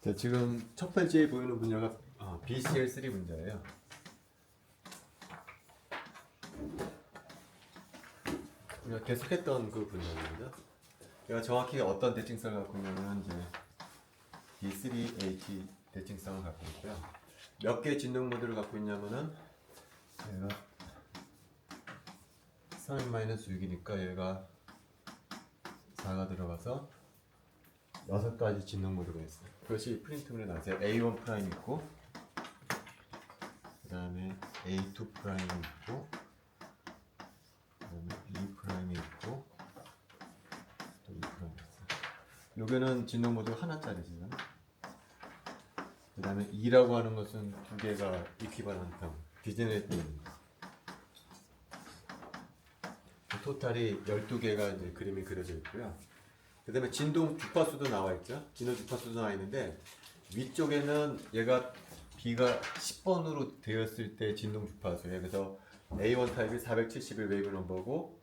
자, 지금 첫 번째 보이는 분야가 BCL3 분야예요. 우리가 계속했던 그 분야입니다. 얘가 정확히 어떤 대칭성을 갖고 있냐면 이제 B3H 대칭성을 갖고 있고요. 몇 개의 진동 모드를 갖고 있냐면은 얘가 3n-6이니까 얘가 4가 들어가서 6가지 진동 모드가 있어요. 그것이 프린트물에 나와서 A1 프라임 있고, 그 다음에 A2 프라임이 있고, 그 다음에 B 프라임이 있고, 또 E 프라임이 있어요. 요게는 진동 모드 하나짜리지만, 그 다음에 E라고 하는 것은 두 개가 이퀴바런트 디제네레이트입니다. 토탈이 12개가 이제 그림이 그려져 있고요. 그 다음에 진동 주파수도 나와 있죠. 진동 주파수도 나와 있는데, 위쪽에는 얘가 B가 10번으로 되었을 때 진동 주파수예요. 그래서 A1 타입이 471 웨이브 넘버고,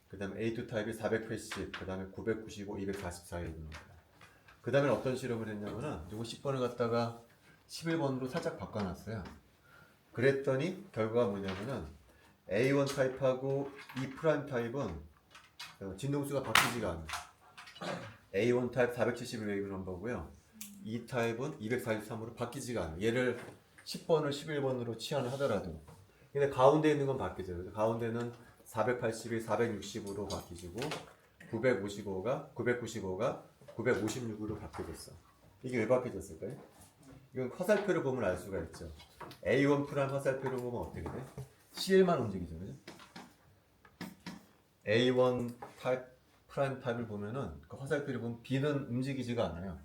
그 다음에 A2 타입이 480, 그 다음에 995, 244 웨이브 넘버. 그 다음에 어떤 실험을 했냐면은, 이거 10번을 갖다가 11번으로 살짝 바꿔놨어요. 그랬더니 결과가 뭐냐면은 A1 타입하고 E 프라임 타입은 진동수가 바뀌지가 않아요. A1 타입 471 웨이브 넘버고요. E 타입은 243으로 바뀌지가 않아요. 얘를 10번을 11번으로 치환을 하더라도. 근데 가운데 있는 건 바뀌죠. 가운데는 481, 460으로 바뀌지고 995가 956으로 바뀌었어. 이게 왜 바뀌었을까요? 이건 화살표를 보면 알 수가 있죠. A1 프라임 화살표를 보면 어떻게 돼? CL만 움직이죠, 그죠? A1 타입 프라임 타입을 보면은 그 화살표를 보면 B는 움직이지가 않아요.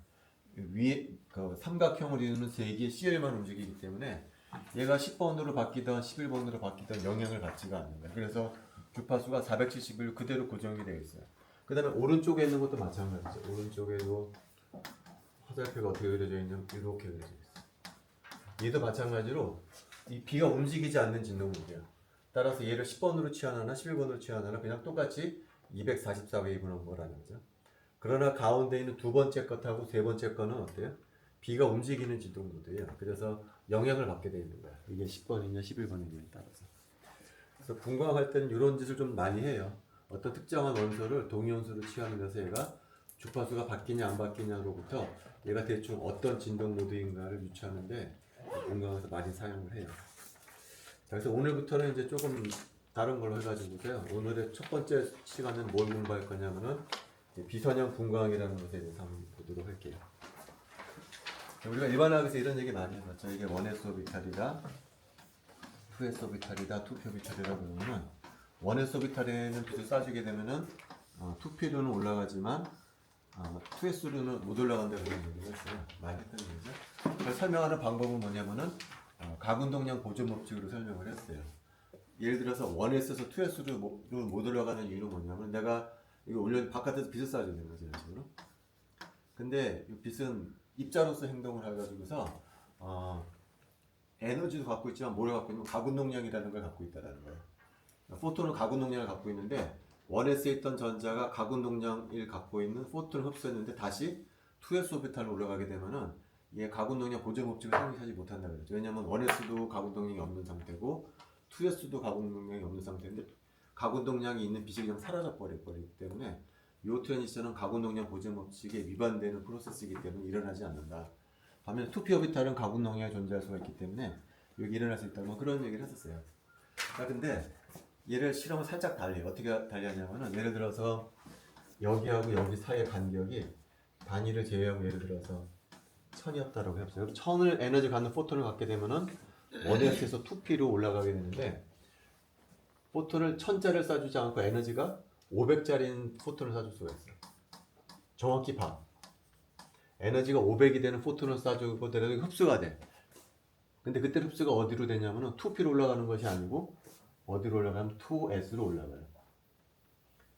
위에 그 삼각형을 이루는 세 개의 CL만 움직이기 때문에 얘가 10번으로 바뀌던 11번으로 바뀌던 영향을 받지가 않는 거예요. 그래서 주파수가 471 그대로 고정이 되어 있어요. 그 다음에 오른쪽에 있는 것도 마찬가지죠. 오른쪽에도 화살표가 어떻게 그려져 있냐면 이렇게 그려져 있어요. 얘도 마찬가지로 이 B가 움직이지 않는 진동모드야. 따라서 얘를 10번으로 취하나 11번으로 취하나 그냥 똑같이 244 웨이브 넘버라는 거죠. 그러나 가운데 있는 두 번째 것하고 세 번째 거는 어때요? B가 움직이는 진동모드예요. 그래서 영향을 받게 되어 있는 거야. 이게 10번이냐 11번이냐에 따라서. 그래서 분광할 때는 이런 짓을 좀 많이 해요. 어떤 특정한 원소를 동위원소로 취하면서 얘가 주파수가 바뀌냐 안 바뀌냐로부터 얘가 대충 어떤 진동 모드인가를 유추하는데 분광에서 많이 사용을 해요. 자, 그래서 오늘부터는 이제 조금 다른 걸로 해가지고요. 오늘의 첫 번째 시간은 뭘 공부할 거냐면은 비선형 분광이라는 것에 대해서 한번 보도록 할게요. 우리가 일반학에서 이런 얘기 많이 해봤죠. 이게 1s 오비탈이다, 2s 오비탈이다, 2p 오비탈이라고 그러면은 1s 오비탈에는 빛을 쏴주게 되면은 2p로는 올라가지만 2s로는 못 올라간다고 그런 얘기를 했어요. 많이 했던 얘기죠. 그걸 설명하는 방법은 뭐냐면은 가군동량 보존 법칙으로 설명을 했어요. 예를 들어서 1S에서 2S로 못 올라가는 이유는 뭐냐면 내가 이거 바깥에서 빛을 쏴야 되는 거죠, 이런 식으로. 근데 이 빛은 입자로서 행동을 해가지고서 에너지도 갖고 있지만 뭘 갖고 있냐면 가군동량이라는 걸 갖고 있다는 거예요. 포톤은 가군동량을 갖고 있는데 1S에 있던 전자가 가군동량을 갖고 있는 포톤을 흡수했는데 다시 2S 오비탈로 올라가게 되면은 얘 가군동량 보존 법칙을 성립하지 못한다 그러죠. 왜냐하면 1S도 가군동량이 없는 상태고 2S도 가군동량이 없는 상태인데 가군동량이 있는 빛이 그냥 사라져 버리기 때문에 이 트랜지션은 가군동량 보존 법칙에 위반되는 프로세스이기 때문에 일어나지 않는다. 반면 2p 오비탈은 가군동량이 존재할 수가 있기 때문에 여기 일어날 수 있다. 뭐 그런 얘기를 했었어요. 근데 얘를 실험을 살짝 달리 어떻게 달리하냐면은 예를 들어서 여기하고 여기 사이의 간격이 단위를 제외하고 예를 들어서 1000이었다라고 해보세요. 1000을 에너지 갖는 포톤을 갖게 되면은 1S에서 2P로 올라가게 되는데 포톤을 1000짜리를 쏴주지 않고 에너지가 500짜리인 포톤을 쏴줄 수가 있어요. 정확히 봐. 에너지가 500이 되는 포톤을 쏴주고 되는 흡수가 돼. 근데 그때 흡수가 어디로 되냐면은 2P로 올라가는 것이 아니고 어디로 올라가면 2S로 올라가요.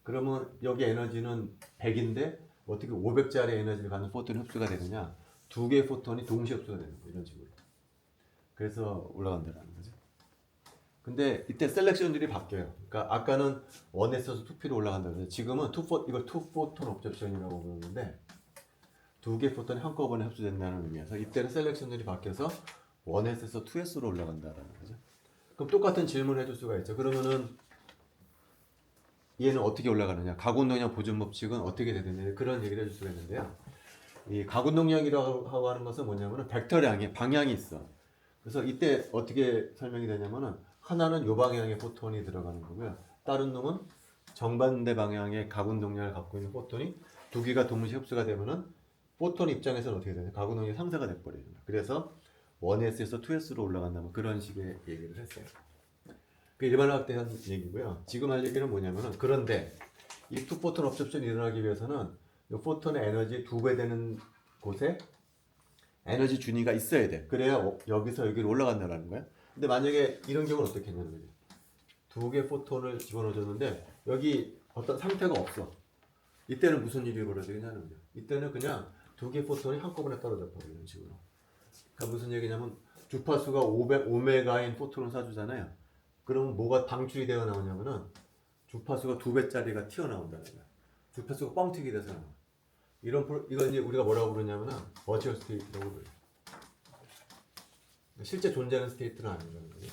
그러면 여기 에너지는 100인데 어떻게 500짜리 에너지를 갖는 포톤이 흡수가 되느냐? 두 개의 포톤이 동시에 흡수가 되는 거예요. 이런 식으로. 그래서 올라간다는 거죠. 근데 이때 셀렉션들이 바뀌어요. 그러니까 아까는 1S에서 2P로 올라간다고 해서 지금은 이걸 2포톤 옵저션이라고 부르는데 두 개 포톤이 한꺼번에 흡수된다는 의미에서 이때는 셀렉션들이 바뀌어서 1S에서 2S로 올라간다라는 거죠. 그럼 똑같은 질문을 해줄 수가 있죠. 그러면은 얘는 어떻게 올라가느냐? 가군동량 보존 법칙은 어떻게 되느냐? 그런 얘기를 해줄 수가 있는데요. 이 가군동량이라고 하는 것은 뭐냐면은 벡터량의 방향이 있어. 그래서 이때 어떻게 설명이 되냐면은 하나는 요 방향의 포톤이 들어가는 거고요. 다른 놈은 정반대 방향의 가군동량을 갖고 있는 포톤이 두 개가 동시에 흡수가 되면은 포톤 입장에서는 어떻게 되냐? 가군동량이 상쇄가 돼버려요. 그래서 1S에서 2S로 올라간다면 그런 식의 얘기를 했어요. 그 일반화학 대한 얘기고요. 지금 할 얘기는 뭐냐면은 그런데 이 투포톤 업접션이 일어나기 위해서는 이 포톤의 에너지 2배 되는 곳에 에너지 준위가 있어야 돼. 그래야 여기서 여기로 올라간다는 거야. 근데 만약에 이런 경우는 어떻게 했냐는 거지. 두 개 포톤을 집어넣어줬는데 여기 어떤 상태가 없어. 이때는 무슨 일이 벌어지냐는 거죠. 이때는 그냥 두 개 포톤이 한꺼번에 떨어져 버리는 식으로. 그러니까 무슨 얘기냐면 주파수가 5메가인 포톤을 쏴주잖아요. 그럼 뭐가 방출이 되어 나오냐면은 주파수가 2배짜리가 튀어나온다는 거야. 주파수가 뻥튀기 돼서 나와. 이건 이제 우리가 뭐라고 부르냐면은 버추얼 스테이트라고 불러요. 실제 존재하는 스테이트는 아니라는 거죠.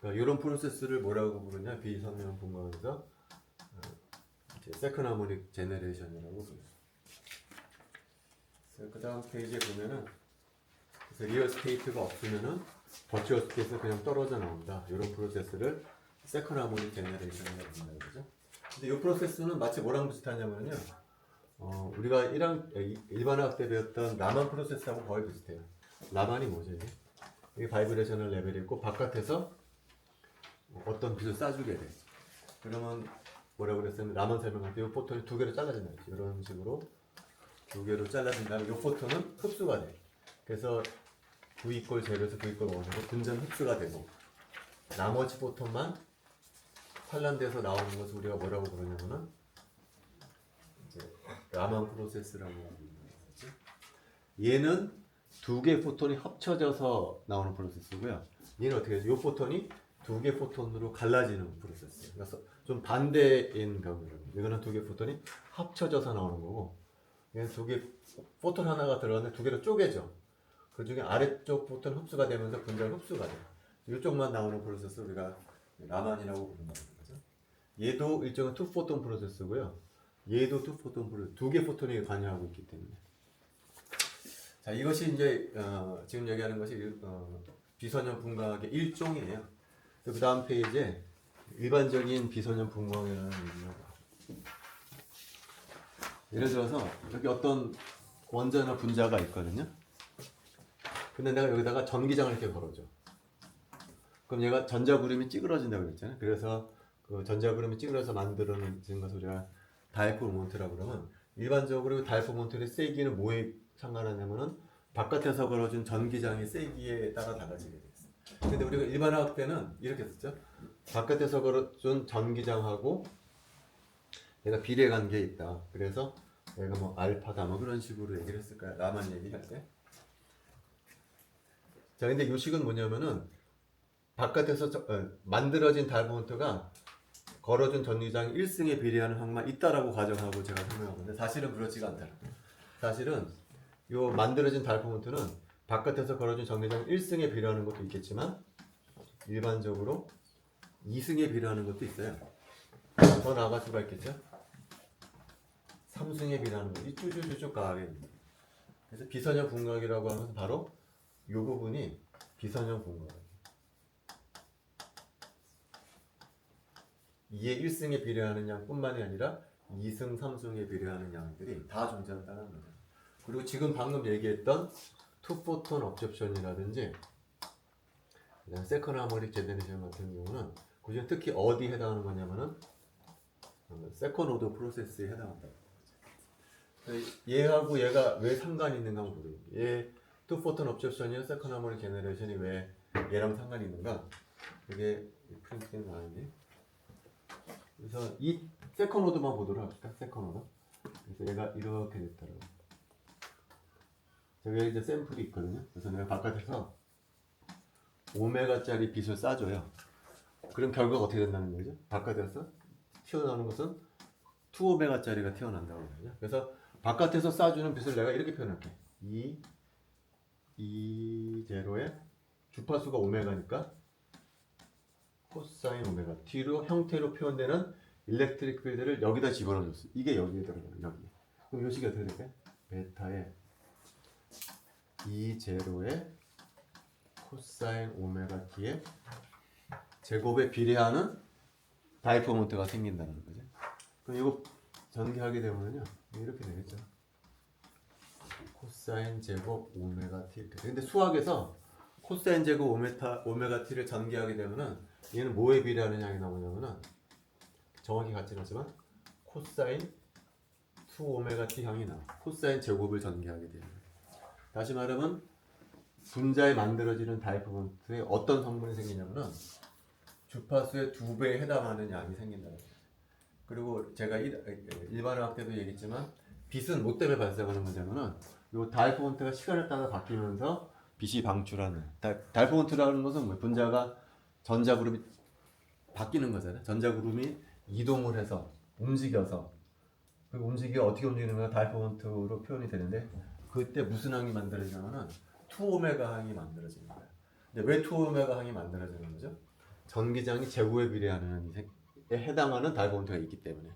그러니까 이런 프로세스를 뭐라고 부르냐? 비선명 분광에서 세컨 하모닉 제너레이션이라고 불러요. 그 다음 페이지에 보면은 그래서 리얼 스테이트가 없으면은 버추얼 스테이트에서 그냥 떨어져 나온다. 이런 프로세스를 세컨 하모닉 제너레이션이라고 부른다는 거죠. 근데 이 프로세스는 마치 뭐랑 비슷하냐면요. 우리가 일반화학 때 배웠던 라만 프로세스하고 거의 비슷해요. 라만이 뭐죠? 이게 바이브레이셔널 레벨이 있고 바깥에서 어떤 빛을 쏴주게 돼. 그러면 뭐라고 그랬으면 라만 설명할 때 이 포톤이 두 개로 잘라진다. 이런 식으로 두 개로 잘라진 다음에 이 포톤은 흡수가 돼. 그래서 V 이퀄 제로에서 V 이퀄 1으로 분전 흡수가 되고 나머지 포톤만 산란돼서 나오는 것을 우리가 뭐라고 부르냐면은 이제 라만 프로세스라고 부르는 거죠. 얘는 두 개 포톤이 합쳐져서 나오는 프로세스고요. 얘는 어떻게 해서 이 포톤이 두 개 포톤으로 갈라지는 프로세스예요. 그래서 좀 반대인 경우는 이거는 두 개 포톤이 합쳐져서 나오는 거고 얘는 두 개 포톤 하나가 들어가는데 두 개로 쪼개져. 그 중에 아래쪽 포톤 흡수가 되면서 분절 흡수가 돼. 이쪽만 나오는 프로세스 우리가 라만이라고 부른다는 거죠. 얘도 일종의 투포톤 프로세스고요. 얘도 투포톤 프로세스. 두 개 포톤이 관여하고 있기 때문에. 자, 이것이 이제 지금 얘기하는 것이 비선형 분광학의 일종이에요. 그 다음 페이지에 일반적인 비선형 분광이라는 얘기가 예를 들어서 여기 어떤 원자나 분자가 있거든요. 근데 내가 여기다가 전기장을 이렇게 걸어줘. 그럼 얘가 전자구름이 찌그러진다고 그랬잖아요. 그래서 그 전자구름이 찌그러서 만들어낸 것을 우리가 다이폴 모멘트라고 그러면 일반적으로 다이폴 모멘트의 세기는 뭐에 상관하냐면은 바깥에서 걸어준 전기장의 세기에 따라 달라지게 돼 있어요. 근데 우리가 일반화학 때는 이렇게 썼죠. 바깥에서 걸어준 전기장하고 얘가 비례 관계에 있다. 그래서 얘가 뭐 알파다 뭐 그런 식으로 얘기를 했을까요? 나만 얘기할 때. 자, 근데 요식은 뭐냐면은 바깥에서 만들어진 달모멘트가 걸어준 전기장 1승에 비례하는 항만 있다라고 가정하고 제가 설명하는데 사실은 그렇지가 않다. 사실은 요 만들어진 달모멘트는 바깥에서 걸어준 전기장 1승에 비례하는 것도 있겠지만 일반적으로 2승에 비례하는 것도 있어요. 더 나아갈 수가 있겠죠. 3승에 비례하는 거, 이 쭉쭉쭉 가게. 그래서 비선형 분광이라고 하면 바로 이 부분이 비선형 분광. 2의 1승에 비례하는 양뿐만이 아니라 2승, 3승에 비례하는 양들이 다 존재한다는 거죠. 그리고 지금 방금 얘기했던 투포톤 업접션이라든지 세컨 하모닉 제너레이션 같은 경우는 그중 특히 어디에 해당하는 거냐면은 세컨 오더 프로세스에 해당한다. 얘하고 얘가 왜 상관이 있는가 한번 보세요. 얘 투포톤 업접션이나 세컨 하모닉 제너레이션이 왜 얘랑 상관이 있는가? 이게 프린트는 아니네. 그래서 이 세컨 오더만 보도록 합시다. 세컨 오더. 그래서 얘가 이렇게 됐더라고요. 저기 이제 샘플이 있거든요. 그래서 내가 바깥에서 오메가짜리 빛을 쏴줘요. 그럼 결과가 어떻게 된다는 거죠? 바깥에서 튀어나오는 것은 2오메가짜리가 튀어난다고 그러죠. 그래서 바깥에서 쏴주는 빛을 내가 이렇게 표현할게. E 제로의 주파수가 오메가니까 코사인 오메가 t로 형태로 표현되는 일렉트릭 필드를 여기다 집어넣어줬어. 이게 여기에 들어가요. 여기. 그럼 이 식이 어떻게 될까요? 베타의 E 제로의 코사인 오메가 t의 제곱에 비례하는 다이포 모멘트가 생긴다는 거죠. 그럼 이거 전개하게 되면요 이렇게 되겠죠. 코사인 제곱 오메가 t 이렇게. 근데 수학에서 코사인 제곱 오메가 t를 전개하게 되면은 얘는 뭐에 비례하느냐 이 나오냐면은 정확히 같진 않지만 코사인 2 오메가 t 향이 나와. 코사인 제곱을 전개하게 되면. 다시 말하면 분자에 만들어지는 다이포 모멘트에 어떤 성분이 생기냐면은 주파수의 2배에 해당하는 양이 생긴다는 거죠. 그리고 제가 일반화학 때도 얘기했지만 빛은 뭐 때문에 발생하는 문제면은 이 다이포 모멘트가 시간에 따라 바뀌면서 빛이 방출하는 다이포 모멘트라는 것은 뭐 분자가 전자 그룹이 바뀌는 거잖아요. 전자 그룹이 이동을 해서 움직여서 그 움직이가 어떻게 움직이는가 다이포 모멘트로 표현이 되는데 그때 무슨 항이 만들어지냐면은 2오메가 항이 만들어지는 거예요. 근데 왜 2오메가 항이 만들어지는 거죠? 전기장이 제곱에 비례하는 에 해당하는 다이포 모멘트가 있기 때문에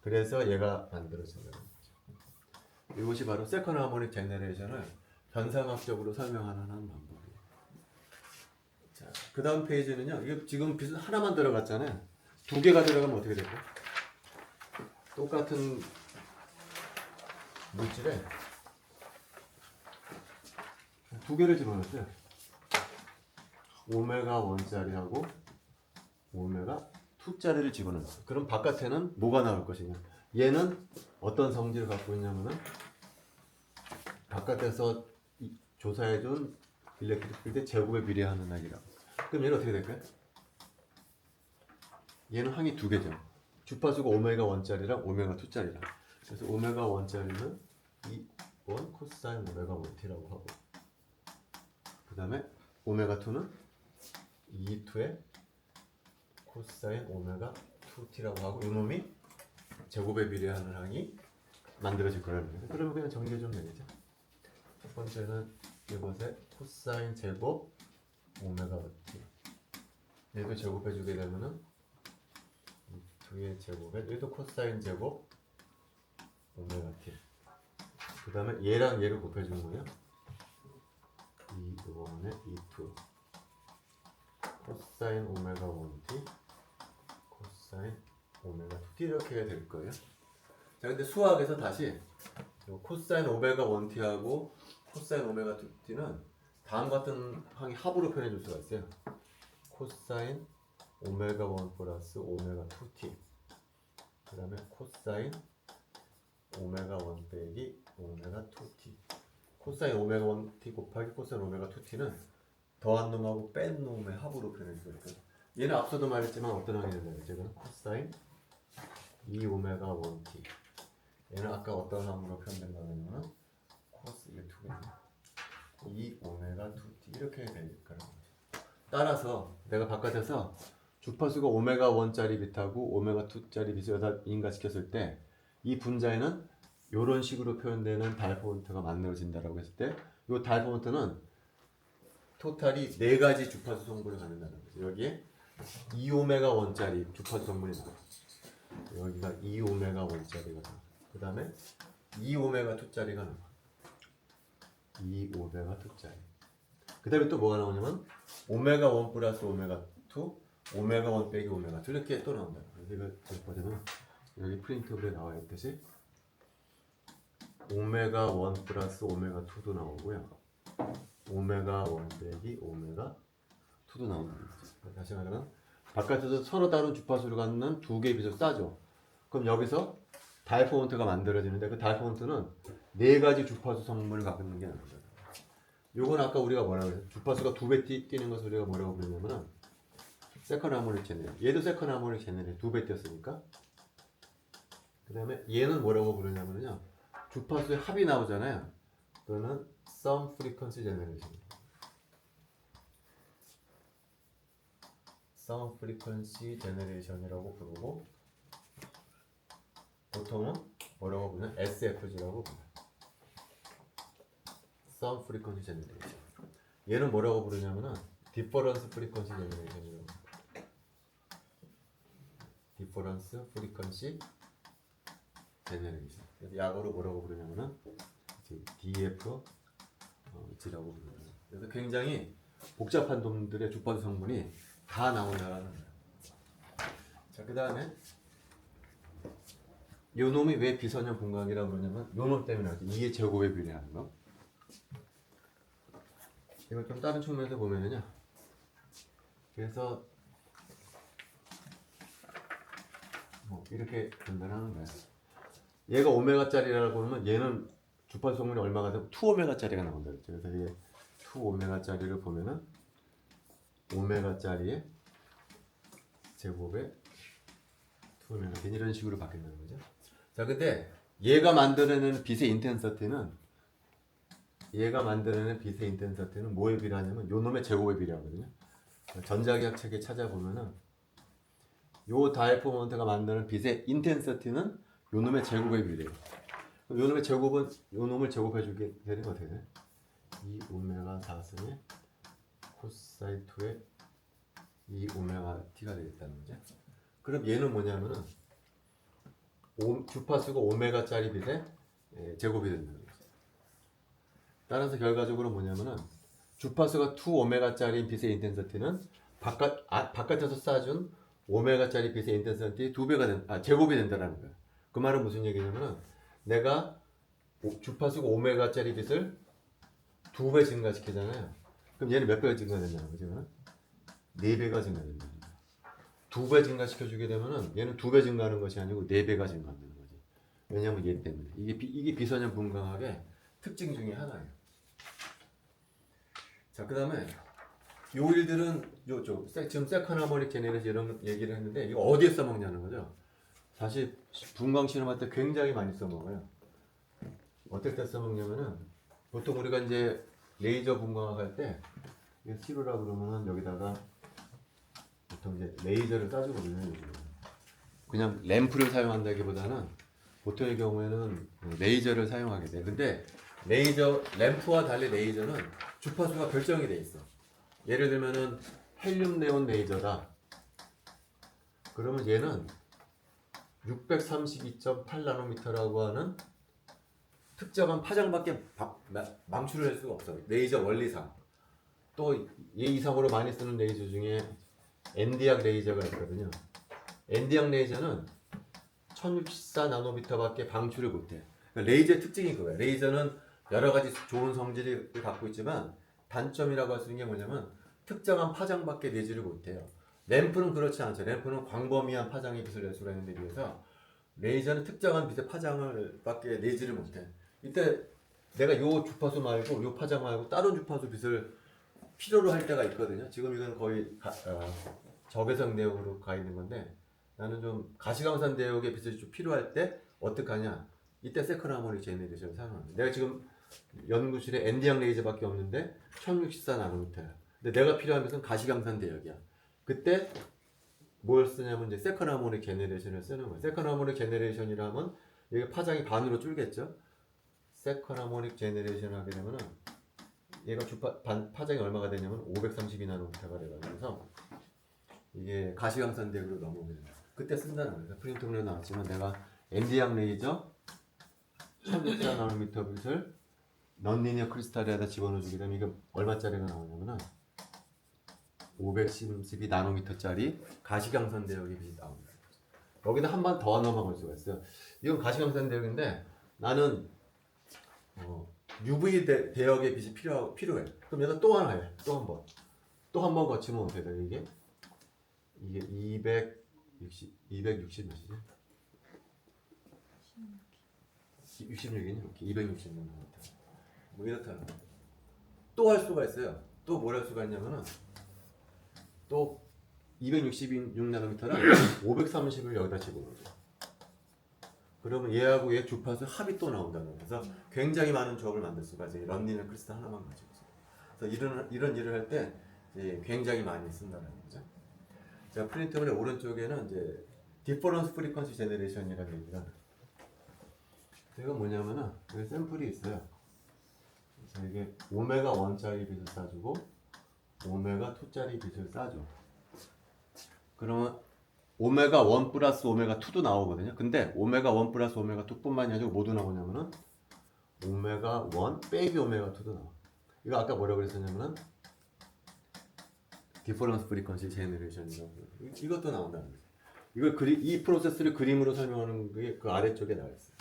그래서 얘가 만들어진다는 거죠. 이것이 바로 세컨 하모닉 제너레이션을 현상학적으로 설명하는 한 방법이에요. 자, 그 다음 페이지는요. 이거 지금 빛은 하나만 들어갔잖아요. 두 개가 들어가면 어떻게 될까요? 똑같은 물질에 두 개를 집어넣었어요. 오메가 1짜리하고 오메가 2짜리를 집어넣었어요. 그럼 바깥에는 뭐가 나올 것이냐? 얘는 어떤 성질을 갖고 있냐면은 바깥에서 조사해준 일렉트릭 필드 제곱에 비례하는 항이라고. 그럼 얘는 어떻게 될까요? 얘는 항이 두 개죠. 주파수가 오메가 1짜리랑 오메가 2짜리랑. 그래서 오메가 1짜리는 1 코사인 오메가 1t라고 하고 그 다음에 오메가 2는 2의 코사인 오메가 2t라고 하고 이놈이 제곱에 비례하는 항이 만들어질 거라는 거예요. 그러면 그냥 정리해 주면 되겠죠. 첫 번째는 이것의 코사인 제곱 오메가 t 얘도 제곱해 주게 되면은 2의 제곱에 얘도 코사인 제곱 오메가 t 그 다음에 얘랑 얘를 곱해주는 거예요. 2원의 2 코사인 오메가 1t 코사인 오메가 2t 이렇게 될 거예요. 자, 근데 수학에서 다시 코사인 오메가 1t하고 코사인 오메가 2t는 다음 같은 항이 합으로 표현해 줄 수가 있어요. 코사인 오메가 1 플러스 오메가 2t 그 다음에 코사인 오메가 1 빼기 오메가 2t 코사인 오메가 1t 곱하기 코사인 오메가 2t는 더한 놈하고 뺀 놈의 합으로 표현해 줄 수가 있어요. 얘는 앞서도 말했지만 어떤 항이 된다고 제가 코사인 2 오메가 1t 얘는 아까 어떤 항으로 표현된다고 했냐면 코스 이게 두 개네 2 오메가 2t 이렇게 될 거라고. 따라서 내가 바깥에서 주파수가 오메가 1짜리 빛하고 오메가 2짜리 빛을 여기다 인가시켰을 때 이 분자에는 이런 식으로 표현되는 다이포 모멘트가 만들어진다라고 했을 때 이 다이포 모멘트는 토탈이 네 가지 주파수 성분을 갖는다는 거죠. 여기에 2오메가 1짜리 주파수 성분이 나와요. 여기가 2오메가 1짜리가 나와요. 그 다음에 2오메가 2짜리가 나와요. 2오메가 2짜리. 그 다음에 또 뭐가 나오냐면 오메가 1 플러스 오메가 2 오메가 1 빼기 오메가 2 이렇게 또 나온다. 이거 보자면 여기 프린트블에 나와 있듯이 오메가 1 플러스 오메가 2도 나오고요. 오메가 1 빼기 오메가 2도 나오는 거죠. 다시 말하면 바깥에서 서로 다른 주파수를 갖는 두 개의 빛을 쏴줘. 그럼 여기서 다이포 모멘트가 만들어지는데 그 다이포 모멘트는 네 가지 주파수 성분을 갖고 있는 게 아니죠. 요건 아까 우리가 뭐라고 했어요? 주파수가 두 배 뛰는 것을 우리가 뭐라고 부르냐면은 세컨 하모닉 제너레이션. 얘도 세컨 하모닉 제너레이션 두 배 뛰었으니까. 그 다음에 얘는 뭐라고 부르냐면요. 주파수의 합이 나오잖아요. 그거는 sum frequency generation. sum frequency generation이라고 부르고 보통은 뭐라고 부르냐? SFG라고 불러요. Sound Frequency Generation. 얘는 뭐라고 부르냐면은 Difference Frequency Generation이라고. Difference Frequency Generation. 그래서 약어로 뭐라고 부르냐면은 DFG라고 부르요. 그래서 굉장히 복잡한 놈들의 주파수 성분이 다 나온다는 거예요. 자, 그 다음에 요 놈이 왜 비선형 분광이라고 그러냐면 요 놈 때문에 하지. 이게 제곱에 비례하는 거. 이걸 좀 다른 측면에서 보면은요. 그래서 뭐 이렇게 분단하는 거야. 얘가 오메가짜리라고 하면 얘는 주파수 성분이 얼마가 되면 2오메가짜리가 나온다 그랬죠. 그래서 이게 2오메가짜리를 보면은 오메가짜리의 제곱에 2오메가 이런 식으로 바뀐다는 거죠. 자, 근데 얘가 만들어내는 빛의 인텐서티는 뭐에 비례하냐면 요 놈의 제곱에 비례하거든요. 전자기학 책에 찾아보면은 요 다이포 모먼트가 만드는 빛의 인텐서티는 요 놈의 제곱에 비례해요. 그럼 요 놈의 제곱은 요 놈을 제곱해주게 되는 거 어떻게 돼? 2오메가 4승의 코사인 2의 2오메가 t가 되겠다는 거죠. 그럼 얘는 뭐냐면은 주파수가 오메가짜리 빛의 제곱이 된다는 거죠. 따라서 결과적으로 뭐냐면은 주파수가 2오메가짜리 빛의 인텐서티는 바깥에서 쏴준 오메가짜리 빛의 인텐서티 제곱이 된다는 거예요. 그 말은 무슨 얘기냐면은 내가 주파수가 오메가짜리 빛을 2배 증가시키잖아요. 그럼 얘는 몇 배가 증가된다는 거죠? 4배가 증가된다는 거예요. 2배 증가시켜주게 되면은 얘는 2배 증가하는 것이 아니고 4배가 증가한다는 거지. 왜냐하면 얘 때문에. 이게 비선형 분광학의 특징 중에 하나예요. 자, 그 다음에 요 일들은 지금 세컨 하모닉 제네레이션 이런 얘기를 했는데 이거 어디에 써먹냐는 거죠. 사실 분광 실험할 때 굉장히 많이 써먹어요. 어떨 때 써먹냐면은 보통 우리가 이제 레이저 분광학 할 때 이게 시루라 그러면은 여기다가 보통 이제 레이저를 쏴주거든요. 그냥 램프를 사용한다기보다는 보통의 경우에는 레이저를 사용하게 돼. 근데 램프와 달리 레이저는 주파수가 결정이 돼 있어. 예를 들면은 헬륨 네온 레이저다. 그러면 얘는 632.8 나노미터라고 하는 특정한 파장밖에 망출을 할 수가 없어. 레이저 원리상. 또 얘 이상으로 많이 쓰는 레이저 중에 엔디약 레이저가 있거든요. 엔디약 레이저는 1064 나노미터밖에 방출을 못해. 그러니까 레이저의 특징이 그거야. 레이저는 여러 가지 좋은 성질을 갖고 있지만 단점이라고 할 수 있는 게 뭐냐면 특정한 파장밖에 내지를 못해요. 램프는 그렇지 않죠. 램프는 광범위한 파장의 빛을 낼 수가 있는데 비해서 레이저는 특정한 빛의 파장을 밖에 내지를 못해. 이때 내가 요 주파수 말고 요 파장 말고 다른 주파수 빛을 필요로 할 때가 있거든요. 지금 이건 거의 적외선 대역으로 가 있는 건데 나는 좀 가시광선 대역의 빛이 좀 필요할 때 어떡하냐. 이때 세컨 하모닉 제네레이션을 사용합니다. 내가 지금 연구실에 엔디양 레이저밖에 없는데 1064 나노미터야. 근데 내가 필요한 것은 가시광선 대역이야. 그때 뭘 쓰냐면 이제 세컨 하모닉 제네레이션을 쓰는 거예요. 세컨 하모닉 제네레이션이라면 여기 파장이 반으로 줄겠죠. 세컨 하모닉 제네레이션 하게 되면은 얘가 파장이 얼마가 되냐면 532 나노미터가 돼가지고서 이게 가시광선 대역으로 넘어오게 됩니다. 그때 쓴다는 거예요. 프린트물에 나왔지만 내가 엔디양 레이저 1064 나노미터 빛을 넌리니어 크리스탈에다 집어넣어주게 되면 이게 얼마짜리가 나오냐면은 512 나노미터짜리 가시광선 대역의 빛이 나옵니다. 여기다 한 번 더 넘어갈 수가 있어요. 이건 가시광선 대역인데 나는 UV 대역의 빛이 필요해. 그럼 얘가 또 하나 해. 또 한 번 거치면 어떻게 돼? 이게 260 몇이지? 66이냐? 266 뭐 이렇다는 거. 또 할 수가 있어요. 또 뭘 할 수가 있냐면은 또 266나노미터랑 530을 여기다 집어넣어줘. 그러면 얘하고 얘 주파수 합이 또 나온다는 거예요. 그래서 굉장히 많은 조합을 만들 수가 있어요. 런닝을 크리스탈 하나만 가지고서. 그래서 이런 일을 할 때 굉장히 많이 쓴다는 거죠. 자, 프린터블의 오른쪽에는 이제 디퍼런스 프리퀀시 제너레이션이라는 얘기가 이거 뭐냐면은 여기 샘플이 있어요. 그래서 이게 오메가 1짜리 빛을 쏴주고 오메가 2짜리 빛을 쏴줘. 그러면 오메가 1 플러스 오메가 2도 나오거든요. 근데 오메가 1 플러스 오메가 2뿐만이 아니고 뭐도 나오냐면은 오메가 1 빼기 오메가 2도 나와. 이거 아까 뭐라고 그랬었냐면은 디퍼런스 프리퀀시 제너레이션이라고 이것도 나온다는 거죠. 이걸 이 프로세스를 그림으로 설명하는 게 그 아래쪽에 나와 있어요.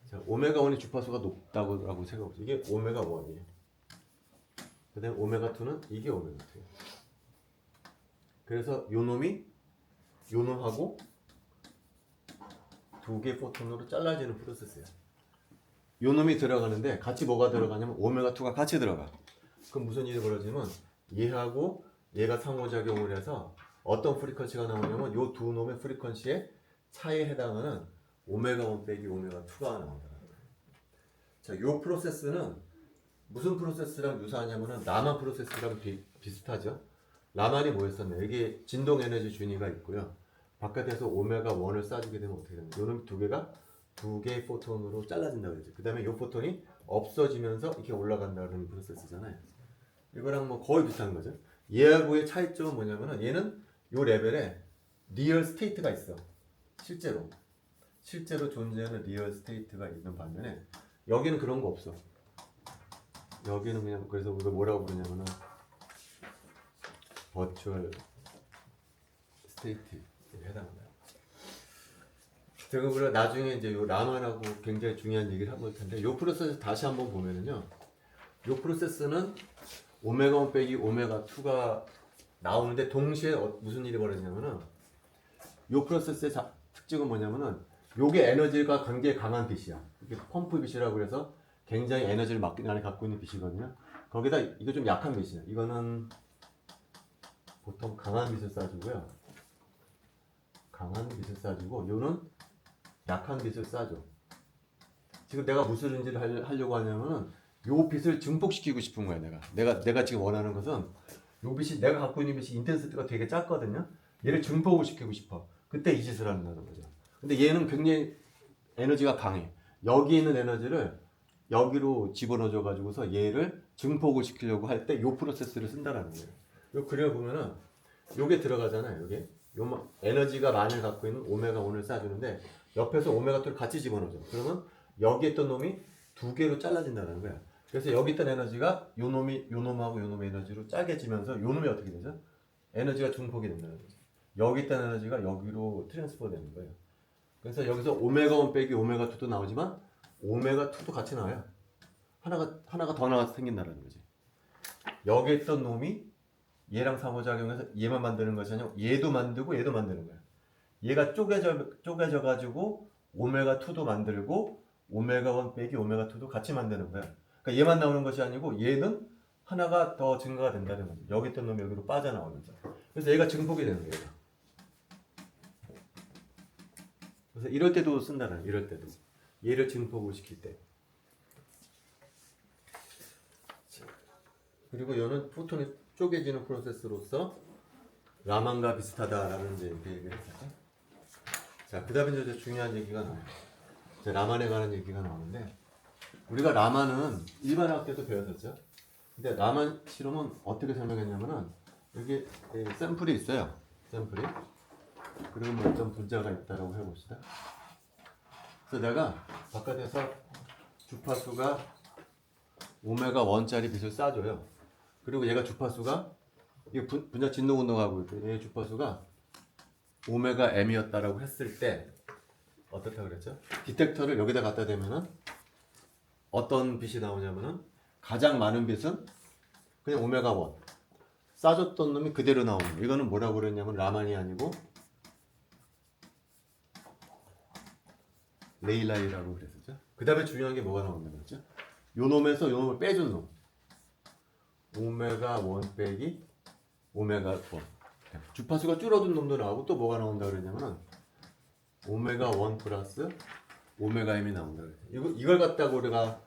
자, 오메가 1이 주파수가 높다고 생각해보세요. 이게 오메가 1이에요. 그 다음에 오메가 2는 이게 오메가 2예요. 그래서 요 놈이 요 놈하고 두 개 포톤으로 잘라지는 프로세스예요. 요 놈이 들어가는데 같이 뭐가 들어가냐면 오메가 2가 같이 들어가. 그럼 무슨 일이 벌어지면 얘하고 얘가 상호작용을 해서 어떤 프리퀀시가 나오냐면 요 두 놈의 프리퀀시의 차이에 해당하는 오메가 1 빼기 오메가 2가 나온다. 자, 요 프로세스는 무슨 프로세스랑 유사하냐면은 라만 프로세스랑 비슷하죠. 라만이 뭐였었나요? 이게 진동 에너지 준위가 있고요. 바깥에서 오메가 1을 쏴주게 되면 어떻게 되나요? 요 놈이 두 개가 두 개의 포톤으로 잘라진다고 그러죠. 그 다음에 요 포톤이 없어지면서 이렇게 올라간다는 프로세스잖아요. 이거랑 뭐 거의 비슷한 거죠. 얘하고의 차이점은 뭐냐면은 얘는 요 레벨에 리얼 스테이트가 있어. 실제로 존재하는 리얼 스테이트가 있는 반면에 여기는 그런 거 없어. 여기는 그냥 그래서 우리가 뭐라고 부르냐면은 버추얼 스테이트에 해당한다. 제가 우리가 나중에 이제 요 라만하고 굉장히 중요한 얘기를 해볼 텐데 요 프로세스 다시 한번 보면은요. 요 프로세스는 오메가 1 빼기 오메가 2가 나오는데 동시에 무슨 일이 벌어지냐면은 요 프로세스의 특징은 뭐냐면은 요게 에너지가 굉장히 강한 빛이야. 이게 펌프 빛이라고 해서 굉장히 에너지를 많이 갖고 있는 빛이거든요. 거기다 이거 좀 약한 빛이야. 이거는 보통 강한 빛을 쏴주고요. 강한 빛을 쏴주고 요는 약한 빛을 쏴줘. 지금 내가 무슨 인지를 하려고 하냐면은 요 빛을 증폭시키고 싶은 거야. 내가 지금 원하는 것은 요 빛이 내가 갖고 있는 빛이 인텐시티가 되게 작거든요. 얘를 증폭을 시키고 싶어. 그때 이 짓을 한다는 거죠. 근데 얘는 굉장히 에너지가 강해. 여기 있는 에너지를 여기로 집어넣어 가지고서 얘를 증폭을 시키려고 할 때 요 프로세스를 쓴다라는 거예요. 요 그려 보면은 요게 들어가잖아요. 요게 에너지가 많이 갖고 있는 오메가 1을 쏴주는데 옆에서 오메가 2를 같이 집어넣어줘. 그러면 여기 있던 놈이 두 개로 잘라진다는 거야. 그래서 여기 있던 에너지가 요 놈하고 요 놈의 에너지로 짜게지면서 요 놈이 어떻게 되죠? 에너지가 증폭이 된다는 거죠. 여기 있던 에너지가 여기로 트랜스퍼 되는 거예요. 그래서 여기서 오메가 1 빼기 오메가 2도 나오지만 오메가 2도 같이 나와요. 하나가 더 나와서 생긴다는 거지. 여기 있던 놈이 얘랑 상호작용해서 얘만 만드는 것이 아니고 얘도 만들고 얘도 만드는 거야. 얘가 쪼개져 가지고 오메가 2도 만들고 오메가 1 빼기 오메가 2도 같이 만드는 거야. 그러니까 얘만 나오는 것이 아니고 얘는 하나가 더 증가가 된다는 거지. 여기 있던 놈이 여기로 빠져나오면서. 그래서 얘가 증폭이 되는 거예요. 그래서 이럴 때도 쓴다는, 이럴 때도. 얘를 증폭을 시킬 때. 그리고 얘는 포톤이 쪼개지는 프로세스로서 라만과 비슷하다라는 이제 얘기를 했었죠. 자, 그 다음에 이제 중요한 얘기가 나와요. 라만에 관한 얘기가 나오는데, 우리가 라만은 일반 학교 때도 배웠었죠. 근데 라만 실험은 어떻게 설명했냐면은, 여기 샘플이 있어요. 샘플이. 그리고 뭐 어떤 분자가 있다라고 해봅시다. 그래서 내가 바깥에서 주파수가 오메가 1짜리 빛을 쏴줘요. 그리고 얘가 주파수가 이 분자 진동 운동하고 있고 얘 주파수가 오메가 m이었다라고 했을 때 어떻다 그랬죠? 디텍터를 여기다 갖다 대면은 어떤 빛이 나오냐면은 가장 많은 빛은 그냥 오메가 1 쏴줬던 놈이 그대로 나오는 거예요. 이거는 뭐라고 그랬냐면 라만이 아니고 레일라이라고 그랬었죠. 그 다음에 중요한 게 뭐가 나온다고 그랬죠? 요 놈에서 요 놈을 빼준 놈 오메가 1 빼기 오메가 1 주파수가 줄어든 놈도 나오고 또 뭐가 나온다 그랬냐면은 오메가 1 플러스 오메가 m이 나온다 그랬어요. 이걸 갖다가 우리가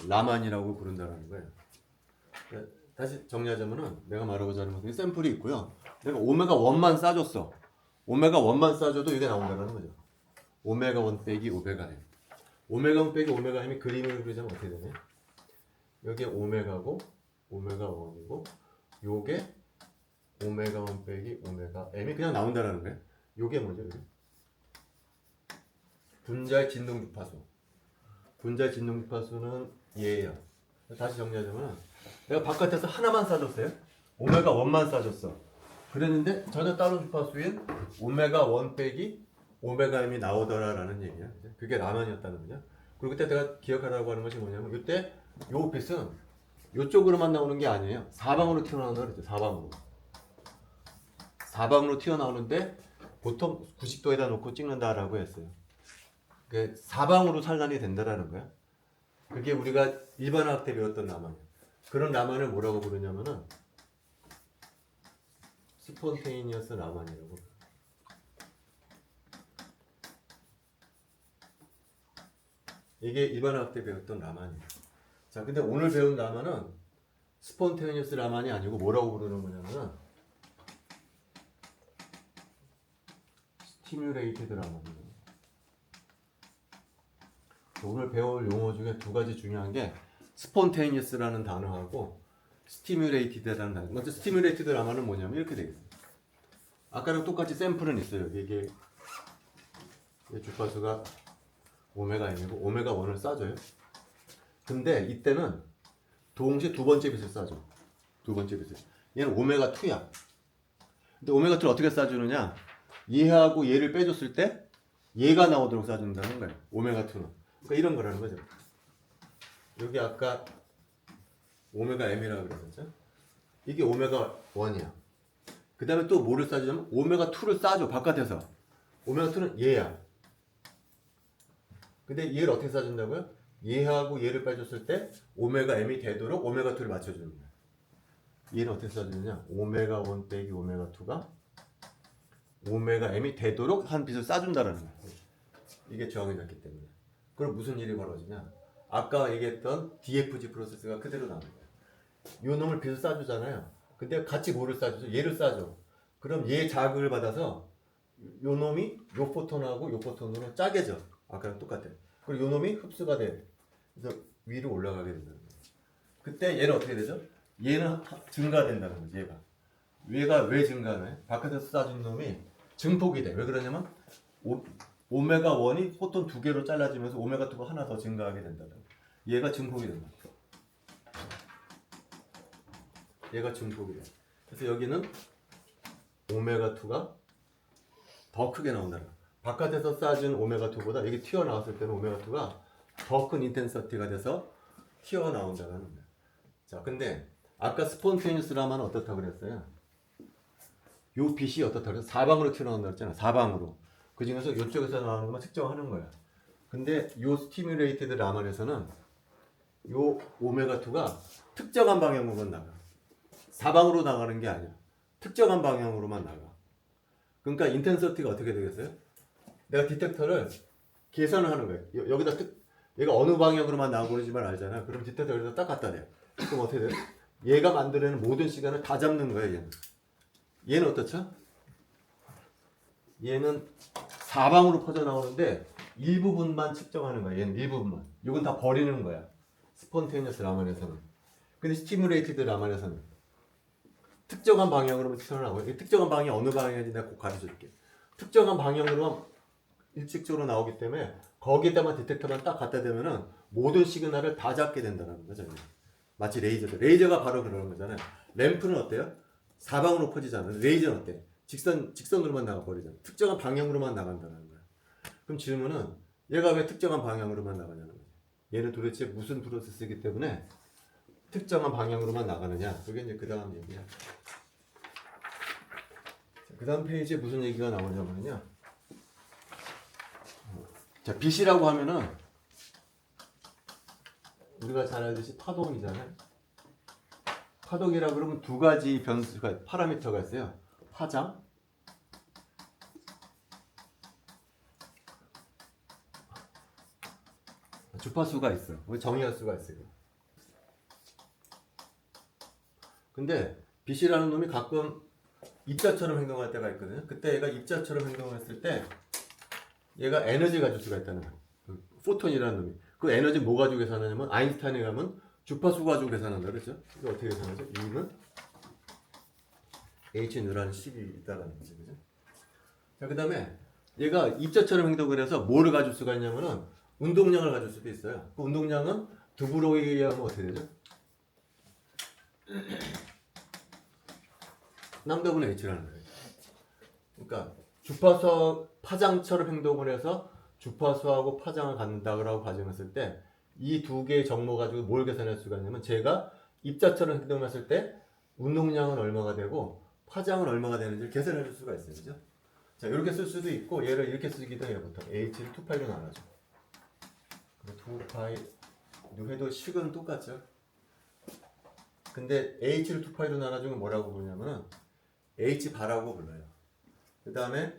라만이라고 부른다는 거예요. 다시 정리하자면은 내가 말하고자 하는 것은 샘플이 있고요. 내가 오메가 1만 쏴줬어. 오메가 1만 쏴줘도 이게 나온다는 거죠. 오메가 1 빼기 오메가 m. 오메가 1 빼기 오메가 m이 그림을 그리자면 어떻게 되냐? 여기에 오메가고 오메가 1이고 요게 오메가 1 빼기 오메가 m이 그냥 나온다라는 거예요. 요게 뭐죠? 요게? 분자의 진동 주파수. 분자의 진동 주파수는 얘예요. 다시 정리하자면 내가 바깥에서 하나만 쏴줬어요. 오메가 1만 쏴줬어. 그랬는데 전혀 다른 주파수인 오메가 1 빼기 오메가 m이 나오더라라는 얘기야. 그게 라만이었다는 거죠. 그리고 그때 내가 기억하라고 하는 것이 뭐냐면 이때 요 빛은 요쪽으로만 나오는 게 아니에요. 사방으로 튀어나온다 그랬죠. 사방으로. 사방으로 튀어나오는데 보통 90도에다 놓고 찍는다라고 했어요. 그 사방으로 산란이 된다라는 거야. 그게 우리가 일반화학 때 배웠던 라만이야. 그런 라만을 뭐라고 부르냐면은 스폰테이니어스 라만이라고. 이게 일반화학 때 배웠던 라만이에요. 자, 근데 오늘 배운 라만은 스폰테이니어스 라만이 아니고 뭐라고 부르는 거냐면은 스티뮬레이티드 라만이에요. 오늘 배울 용어 중에 두 가지 중요한 게 스폰테이니어스라는 단어하고 스티뮬레이티드라는 단어. 먼저 스티뮬레이티드 라만은 뭐냐면 이렇게 되겠어요. 아까랑 똑같이 샘플은 있어요. 이게 주파수가 오메가 m이고 오메가 1을 쏴줘요. 근데 이때는 동시에 두 번째 빛을 쏴줘. 두 번째 빛을. 얘는 오메가 2야. 근데 오메가 2를 어떻게 쏴주느냐? 얘하고 얘를 빼줬을 때 얘가 나오도록 쏴준다는 거예요. 오메가 2는. 그러니까 이런 거라는 거죠. 여기 아까 오메가 m이라고 그랬었죠? 이게 오메가 1이야. 그 다음에 또 뭐를 쏴주냐면 오메가 2를 쏴줘. 바깥에서. 오메가 2는 얘야. 근데 얘를 어떻게 쏴준다고요? 얘하고 얘를 빼줬을 때 오메가 m이 되도록 오메가 2를 맞춰주는 거야. 얘는 어떻게 쏴주느냐? 오메가 1 빼기 오메가 2가 오메가 m이 되도록 한 빛을 쏴준다라는 거야. 이게 저항이 났기 때문에. 그럼 무슨 일이 벌어지냐? 아까 얘기했던 DFG 프로세스가 그대로 나오는 거야. 요 놈을 빛을 쏴주잖아요. 근데 같이 뭐를 쏴주죠? 얘를 쏴줘. 그럼 얘 자극을 받아서 요 놈이 요 포톤하고 요 포톤으로 짜게져. 아까랑 똑같아. 그리고 요 놈이 흡수가 돼. 그래서 위로 올라가게 된다는 거야. 그때 얘는 어떻게 되죠? 얘는 증가된다는 거지. 얘가 왜 증가하나요? 바깥에서 쏴준 놈이 증폭이 돼. 왜 그러냐면 오메가 1이 포톤 두 개로 잘라지면서 오메가 2가 하나 더 증가하게 된다는 거야. 얘가 증폭이 된다. 얘가 증폭이 돼. 그래서 여기는 오메가 2가 더 크게 나온다는 거야. 바깥에서 쏴준 오메가 2보다 여기 튀어나왔을 때는 오메가 2가 더 큰 인텐서티가 돼서 튀어나온다는 거야. 자, 근데 아까 스폰테니어스 라만은 어떻다고 그랬어요? 요 빛이 어떻다고 그랬어? 사방으로 튀어나온다고 했잖아. 사방으로. 그 중에서 이쪽에서 나오는 것만 측정하는 거야. 근데 요 스티뮬레이티드 라만에서는 요 오메가 2가 특정한 방향으로만 나가. 사방으로 나가는 게 아니야. 특정한 방향으로만 나가. 그러니까 인텐서티가 어떻게 되겠어요? 내가 디텍터를 계산을 하는 거예요. 여기다 얘가 어느 방향으로만 나오고 있는지만 알잖아. 그럼 디텍터 여기다 딱 갖다 대. 그럼 어떻게 돼요? 얘가 만들어내는 모든 시간을 다 잡는 거예요. 얘는 어떻죠? 얘는 사방으로 퍼져나오는데 일부분만 측정하는 거야. 얘는 일부분만. 이건 다 버리는 거야. 스폰테니어스 라만에서는. 근데 스티뮬레이티드 라만에서는 특정한 방향으로만 튀어나오고, 특정한 방향이 어느 방향인지 내가 꼭 가르쳐줄게. 특정한 방향으로만 일직적으로 나오기 때문에 거기에다만 디텍터만 딱 갖다 대면은 모든 시그널을 다 잡게 된다는 거죠. 마치 레이저가 바로 그러는 거잖아요. 램프는 어때요? 사방으로 퍼지잖아요. 레이저는 어때? 직선으로만 나가버리잖아. 특정한 방향으로만 나간다는 거야. 그럼 질문은 얘가 왜 특정한 방향으로만 나가냐는 거지. 얘는 도대체 무슨 프로세스이기 때문에 특정한 방향으로만 나가느냐. 그게 이제 그 다음 얘기야. 그 다음 페이지에 무슨 얘기가 나오냐면요. 자, 빛이라고 하면은 우리가 잘 알듯이 파동이잖아요. 파동이라 그러면 두 가지 변수가 파라미터가 있어요. 파장, 주파수가 있어요. 정의할 수가 있어요. 근데 빛이라는 놈이 가끔 입자처럼 행동할 때가 있거든요. 그때 얘가 입자처럼 행동을 했을 때 얘가 에너지 가질 수가 있다는 거예요. 포톤이라는 놈이. 그 에너지 뭐 가지고 계산하냐면 아인슈타인에 가면 주파수 가지고 계산한다 그랬죠? 이거 어떻게 계산하죠? E는 h 누라는 식이 있다라는 거지, 그죠? 자, 그 다음에 얘가 입자처럼 행동을 해서 뭐를 가질 수가 있냐면은 운동량을 가질 수도 있어요. 그 운동량은 드브로이에 의하면 어떻게 되죠? 남더분 h라는 거예요. 그러니까 주파수 파장처럼 행동을 해서 주파수하고 파장을 갖는다고 가정했을 때 이 두 개의 정모 가지고 뭘 계산할 수가 있냐면 제가 입자처럼 행동했을 때 운동량은 얼마가 되고 파장은 얼마가 되는지를 계산해 줄 수가 있어요. 그죠? 자, 이렇게 쓸 수도 있고 얘를 이렇게 쓰기도 해요. 보통 h를 2파이로 나눠줘. 2파이 해도 식은 똑같죠. 근데 h를 2파이로 나눠주면 뭐라고 부르냐면은 h바라고 불러요. 그 다음에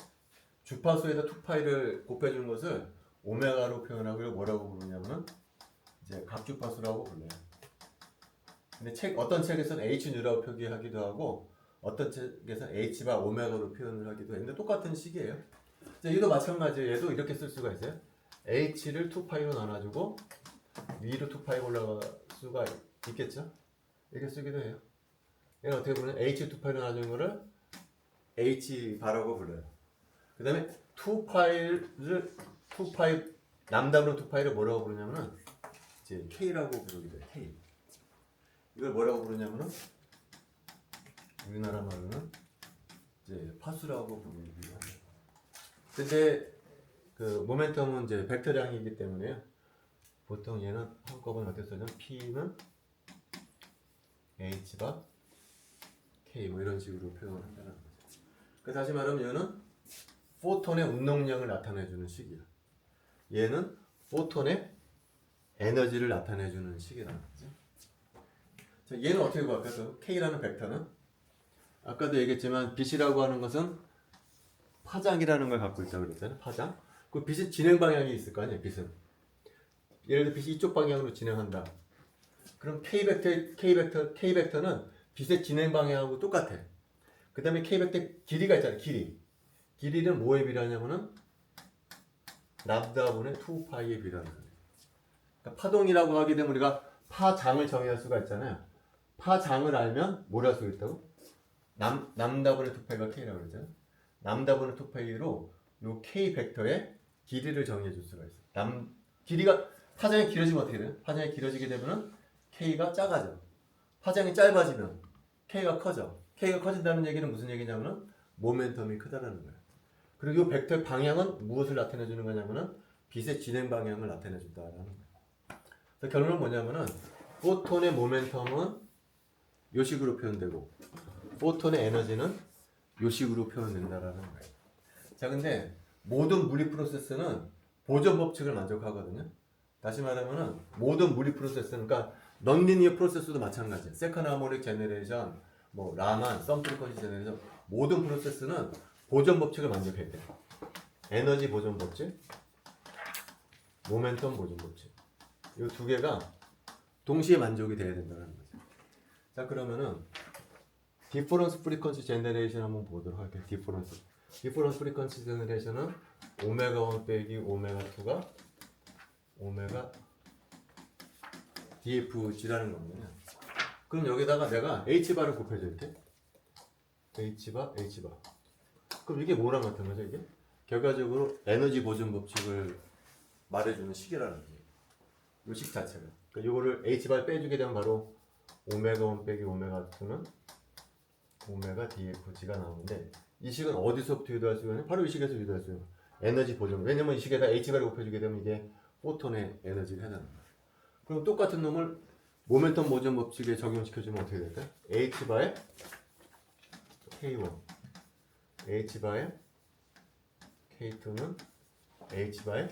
주파수에다 2파이를 곱해주는 것을 오메가로 표현하고 이걸 뭐라고 부르냐면은 이제 각주파수라고 불러요. 근데 어떤 책에서는 h누라고 표기하기도 하고 어떤 책에서는 h바 오메가로 표현을 하기도 해요. 근데 똑같은 식이에요. 얘도 마찬가지예요. 얘도 이렇게 쓸 수가 있어요. h를 2파이로 나눠주고 위로 2파이 올라갈 수가 있겠죠. 이렇게 쓰기도 해요. 얘는 어떻게 보면 h 2파이로 나눠주는 거를 h바라고 불러요. 그 다음에 2파이 남담으로 2파이를 뭐라고 부르냐면은 이제 k라고 부르기도 해요. k. 이걸 뭐라고 부르냐면은 우리나라 말로는 이제 파수라고 부르기도 합니다. 근데 그 모멘텀은 이제 벡터량이기 때문에요. 보통 얘는 한꺼번에 어떻게 쓰냐면 P는 H바 K 뭐 이런 식으로 표현을 한다는 거죠. 그 다시 말하면 얘는 포톤의 운동량을 나타내주는 식이야. 얘는 포톤의 에너지를 나타내주는 식이라는 거죠. 자, 얘는 어떻게 구할까요? K라는 벡터는 아까도 얘기했지만 빛이라고 하는 것은 파장이라는 걸 갖고 있다고 그랬잖아요. 파장. 그 빛의 진행 방향이 있을 거 아니에요. 빛은. 예를 들어 빛이 이쪽 방향으로 진행한다. 그럼 K벡터는 빛의 진행 방향하고 똑같아. 그 다음에 K벡터 길이가 있잖아요. 길이는 뭐에 비례하냐면은 람다분의 2파이에 비례하는 거예요. 그러니까 파동이라고 하게 되면 우리가 파장을 정의할 수가 있잖아요. 파장을 알면 뭘 할 수 있다고? 람다분의 2파이가 K라고 그러잖아요. 람다분의 2파이로 요 K 벡터의 길이를 정의해 줄 수가 있어요. 길이가 파장이 길어지면 어떻게 돼요? 파장이 길어지게 되면은 K가 작아져. 파장이 짧아지면 K가 커져. K가 커진다는 얘기는 무슨 얘기냐면은 모멘텀이 크다라는 거예요. 그리고 이 벡터의 방향은 무엇을 나타내 주는 거냐면은 빛의 진행 방향을 나타내 준다라는 거예요. 그래서 결론은 뭐냐면은 포톤의 모멘텀은 요 식으로 표현되고 포톤의 에너지는 요 식으로 표현된다라는 거예요. 자, 근데 모든 물리 프로세스는 보존 법칙을 만족하거든요. 다시 말하면은 모든 물리 프로세스는 그러니까 넌리니어 프로세스도 마찬가지예요. 세컨 하모닉 제너레이션, 뭐 라만, 썸 프리퀀시 제너레이션 모든 프로세스는 보존 법칙을 만족해야 돼요. 에너지 보존 법칙, 모멘텀 보존 법칙. 이 두 개가 동시에 만족이 돼야 된다는 거죠. 자, 그러면은 디퍼런스 프리퀀시 제너레이션 한번 보도록 할게요. 디퍼런스 프리퀀시 제너레이션은 오메가 1 빼기 오메가 2가 오메가 DFG라는 거거든요. 그럼 여기다가 내가 H바를 곱해줄 때 H바. 그럼 이게 뭐랑 같은 거죠? 이게 결과적으로 에너지 보존 법칙을 말해주는 식이라는 거예요. 이 식 자체가. 그러니까 이거를 H바를 빼주게 되면 바로 오메가 1 빼기 오메가 2는 오메가 DFG가 나오는데 이 식은 어디서부터 유도할 수 있냐? 바로 이 식에서 유도할 수 있는 에너지 보존. 왜냐면 이 식에다 H바를 곱해주게 되면 이게 포톤의 에너지를 해당합니다. 그럼 똑같은 놈을 모멘텀 보존 법칙에 적용시켜주면 어떻게 될까요? H바의 K1, H바의 K2는 H바의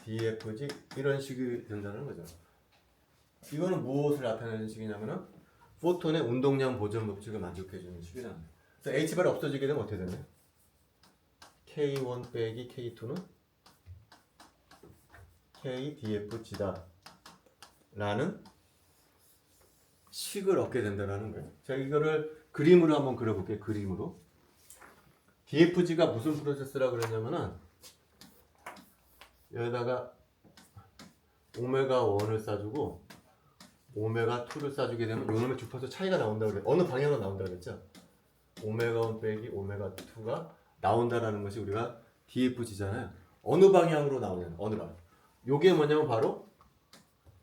DFG 이런 식이 된다는 거죠. 이거는 무엇을 나타내는 식이냐면은 포톤의 운동량 보존 법칙을 만족해주는 식이라는 거예요. 그래서 H바를 없어지게 되면 어떻게 되나요? K1 빼기 K2는 KDFG다 라는 식을 얻게 된다는 거예요. 제가 이거를 그림으로 한번 그려볼게요. 그림으로. DFG가 무슨 프로세스라고 그랬냐면은 여기다가 오메가 1을 쏴주고 오메가 2를 쏴주게 되면 요놈의 주파수 차이가 나온다고 그래. 어느 방향으로 나온다고 그랬죠? 오메가 1 빼기 오메가 2가 나온다라는 것이 우리가 DFG잖아요. 어느 방향으로 나오냐면 어느 방향. 요게 뭐냐면 바로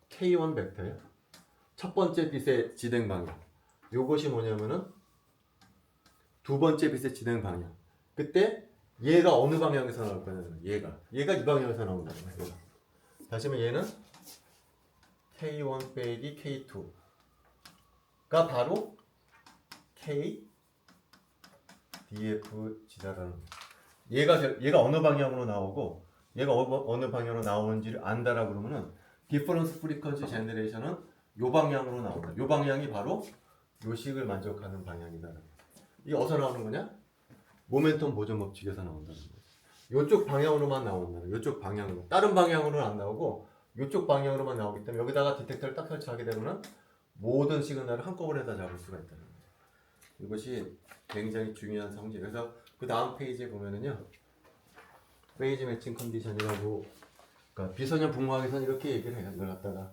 K1 벡터예요. 첫 번째 빛의 진행 방향. 요것이 뭐냐면은 두 번째 빛의 진행 방향. 그때 얘가 어느 방향에서 나올 거냐면 얘가 이 방향에서 나온다는 거예요. 다시 하면 얘는 K1 빼기 K2가 바로 K DFG다라는 거예요. 얘가 어느 방향으로 나오고 얘가 어느 방향으로 나오는지를 안다라고 그러면은 디퍼런스 프리퀀시 제너레이션은 요 방향으로 나온다. 요 방향이 바로 요 식을 만족하는 방향이다. 이게 어디서 나오는 거냐? 모멘텀 보존 법칙에서 나온다는 거죠. 요쪽 방향으로만 나온다는 거예요. 요쪽 방향으로. 다른 방향으로는 안 나오고 요쪽 방향으로만 나오기 때문에 여기다가 디텍터를 딱 설치하게 되면은 모든 시그널을 한꺼번에 다 잡을 수가 있다는 거죠. 이것이 굉장히 중요한 성질. 그래서 그 다음 페이지에 보면은요. 페이지 매칭 컨디션이라고 그러니까 비선형 분모학에서는 이렇게 얘기를 해요. 이걸 갖다가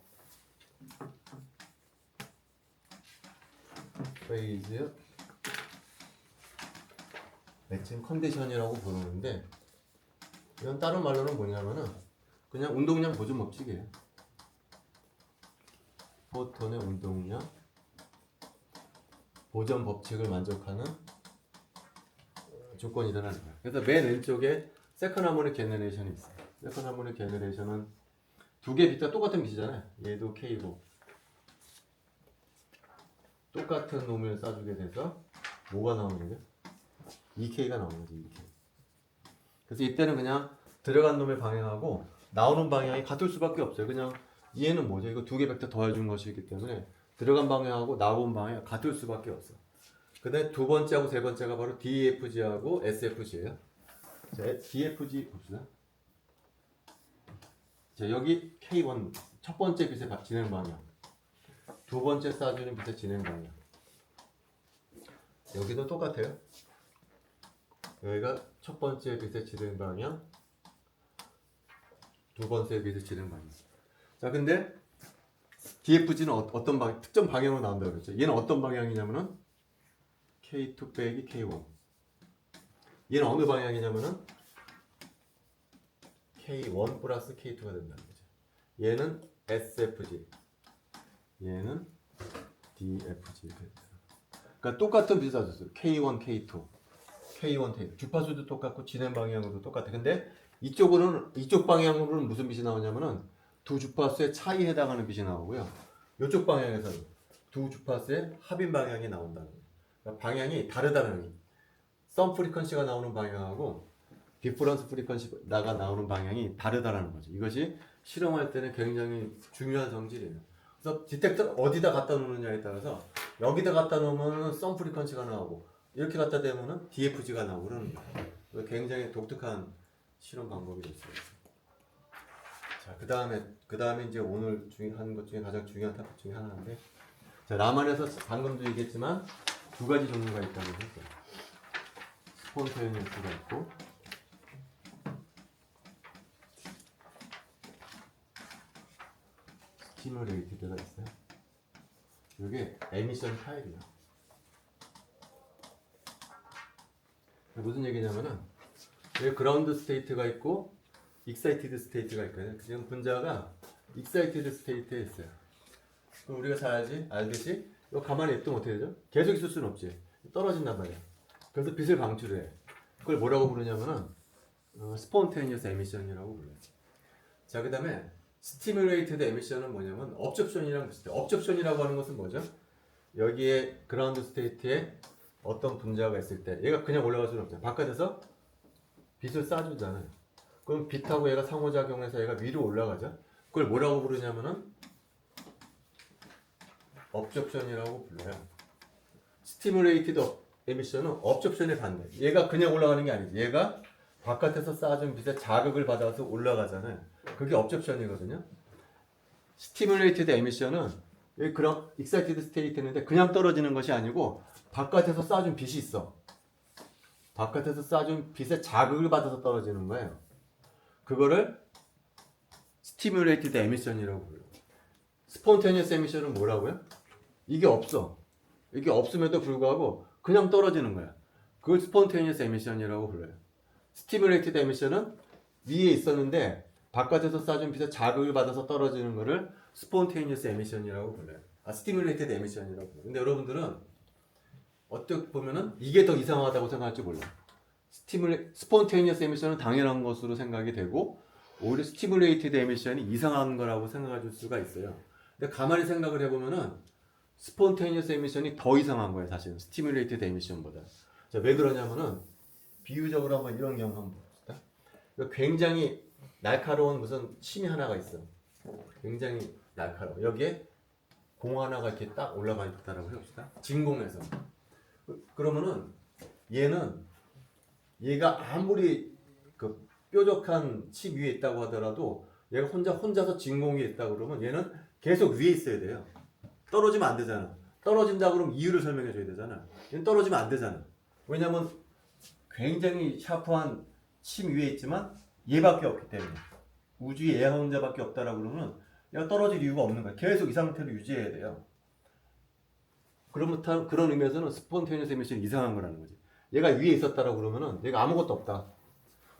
페이지 매칭 컨디션이라고 부르는데 이건 다른 말로는 뭐냐면은 그냥 운동량 보존 법칙이에요. 포톤의 운동량 보존 법칙을 만족하는 조건이라는 거예요. 그래서 맨 왼쪽에 세컨 하모닉 제너레이션이 있어요. 세컨 하모닉 제너레이션은 두 개 빛과 똑같은 빛이잖아요. 얘도 K고 똑같은 놈을 쏴주게 돼서 뭐가 나오는 거죠? 2K가 나오는 거죠. 2K. 그래서 이때는 그냥 들어간 놈의 방향하고 나오는 방향이 같을 수밖에 없어요. 그냥 얘는 뭐죠? 이거 두 개 벡터 더해준 것이기 때문에 들어간 방향하고 나온 방향이 같을 수밖에 없어. 그 다음에 두 번째하고 세 번째가 바로 DFG하고 SFG예요. 자, DFG 봅시다. 자, 여기 K1 첫 번째 빛의 진행 방향, 두 번째 쏴주는 빛의 진행 방향. 여기도 똑같아요. 여기가 첫 번째 빛의 진행 방향, 두 번째 빛의 진행 방향. 자, 근데 DFG는 어떤 방향, 특정 방향으로 나온다고 그랬죠. 얘는 어떤 방향이냐면은 K2 빼기 K1. 얘는 어느 방향이냐면은 K1 플러스 K2가 된다는 거죠. 얘는 SFG, 얘는 DFG. 그러니까 똑같은 빛을 쏴줬어요. K1, K2, K1, K2. 주파수도 똑같고 진행 방향으로도 똑같아. 근데 이쪽 방향으로는 무슨 빛이 나오냐면은 두 주파수의 차이에 해당하는 빛이 나오고요. 이쪽 방향에서는 두 주파수의 합인 방향이 나온다는 거예요. 그러니까 방향이 다르다는 거예요. 썸 프리퀀시가 나오는 방향하고 디퍼런스 프리퀀시가 나오는 방향이 다르다라는 거죠. 이것이 실험할 때는 굉장히 중요한 성질이에요. 그래서 디텍터 어디다 갖다 놓느냐에 따라서 여기다 갖다 놓으면 썸 프리퀀시가 나오고 이렇게 갖다 대면은 DFG가 나오고 그러는 거예요. 굉장히 독특한 실험 방법이 됐어요. 자, 그 다음에 이제 오늘 하는 것 중에 가장 중요한 토픽 중에 하나인데, 자, 남한에서 방금도 얘기했지만 두 가지 종류가 있다고 했어요. 스폰테니어스가 있고, 스티뮬레이티드가 있어요. 이게 에미션 타입이에요. 무슨 얘기냐면은 여기 그라운드 스테이트가 있고 익사이티드 스테이트가 있거든요. 지금 분자가 익사이티드 스테이트에 있어요. 그럼 우리가 잘 알듯이 이거 가만히 있으면 어떻게 되죠? 계속 있을 수는 없지. 떨어진단 말이야. 그래서 빛을 방출해. 그걸 뭐라고 부르냐면은 스폰테니어스 에미션이라고 불러요. 자, 그 다음에 스티뮬레이티드 에미션은 뭐냐면 업접션이랑 비슷해요. 업접션이라고 하는 것은 뭐죠? 여기에 그라운드 스테이트에 어떤 분자가 있을 때 얘가 그냥 올라갈 수는 없잖아요. 바깥에서 빛을 쏴주잖아요. 그럼 빛하고 얘가 상호작용해서 얘가 위로 올라가죠. 그걸 뭐라고 부르냐면은 업접션이라고 불러요. 스티뮬레이티드 에미션은 업접션의 반대. 얘가 그냥 올라가는 게 아니지. 얘가 바깥에서 쏴준 빛에 자극을 받아서 올라가잖아요. 그게 업접션이거든요. 스티뮬레이티드 에미션은 여기 그런 익사이티드 스테이트인데 그냥 떨어지는 것이 아니고 바깥에서 쏴준 빛이 있어. 바깥에서 쏴준 빛에 자극을 받아서 떨어지는 거예요. 그거를 스티뮬레이티드 에미션이라고 불러요. 스폰테니어스 에미션은 뭐라고요? 이게 없어. 이게 없음에도 불구하고 그냥 떨어지는 거야. 그걸 스폰테니어스 에미션이라고 불러요. 스티뮬레이티드 에미션은 위에 있었는데 바깥에서 쏴준 빛에 자극을 받아서 떨어지는 거를 스폰테니어스 에미션이라고 불러요. 스티뮬레이티드 에미션이라고 불러요. 근데 여러분들은 어떻게 보면은 이게 더 이상하다고 생각할지 몰라. 스폰테니어스 에미션은 당연한 것으로 생각이 되고 오히려 스티뮬레이티드 에미션이 이상한 거라고 생각할 수가 있어요. 근데 가만히 생각을 해보면은 스폰테니어스 에미션이 더 이상한 거예요. 사실은 스티뮬레이티드 에미션보다. 자, 왜 그러냐면은 비유적으로 한번 이런 경우 한번 봅시다. 굉장히 날카로운 무슨 침이 하나가 있어. 굉장히 날카로워. 여기에 공 하나가 이렇게 딱 올라가 있다라고 해봅시다. 진공에서. 그러면은 얘가 아무리 그 뾰족한 칩 위에 있다고 하더라도 얘가 혼자서 진공 위에 있다 그러면 얘는 계속 위에 있어야 돼요. 떨어지면 안 되잖아. 떨어진다 그러면 이유를 설명해 줘야 되잖아. 얘는 떨어지면 안 되잖아. 왜냐면 굉장히 샤프한 칩 위에 있지만 얘밖에 없기 때문에 우주에 얘 혼자밖에 없다라고 그러면 얘가 떨어질 이유가 없는 거야. 계속 이 상태로 유지해야 돼요. 그런 의미에서는 스폰테니어스 에미션이 이상한 거라는 거지. 얘가 위에 있었다라고 그러면은 얘가 아무것도 없다.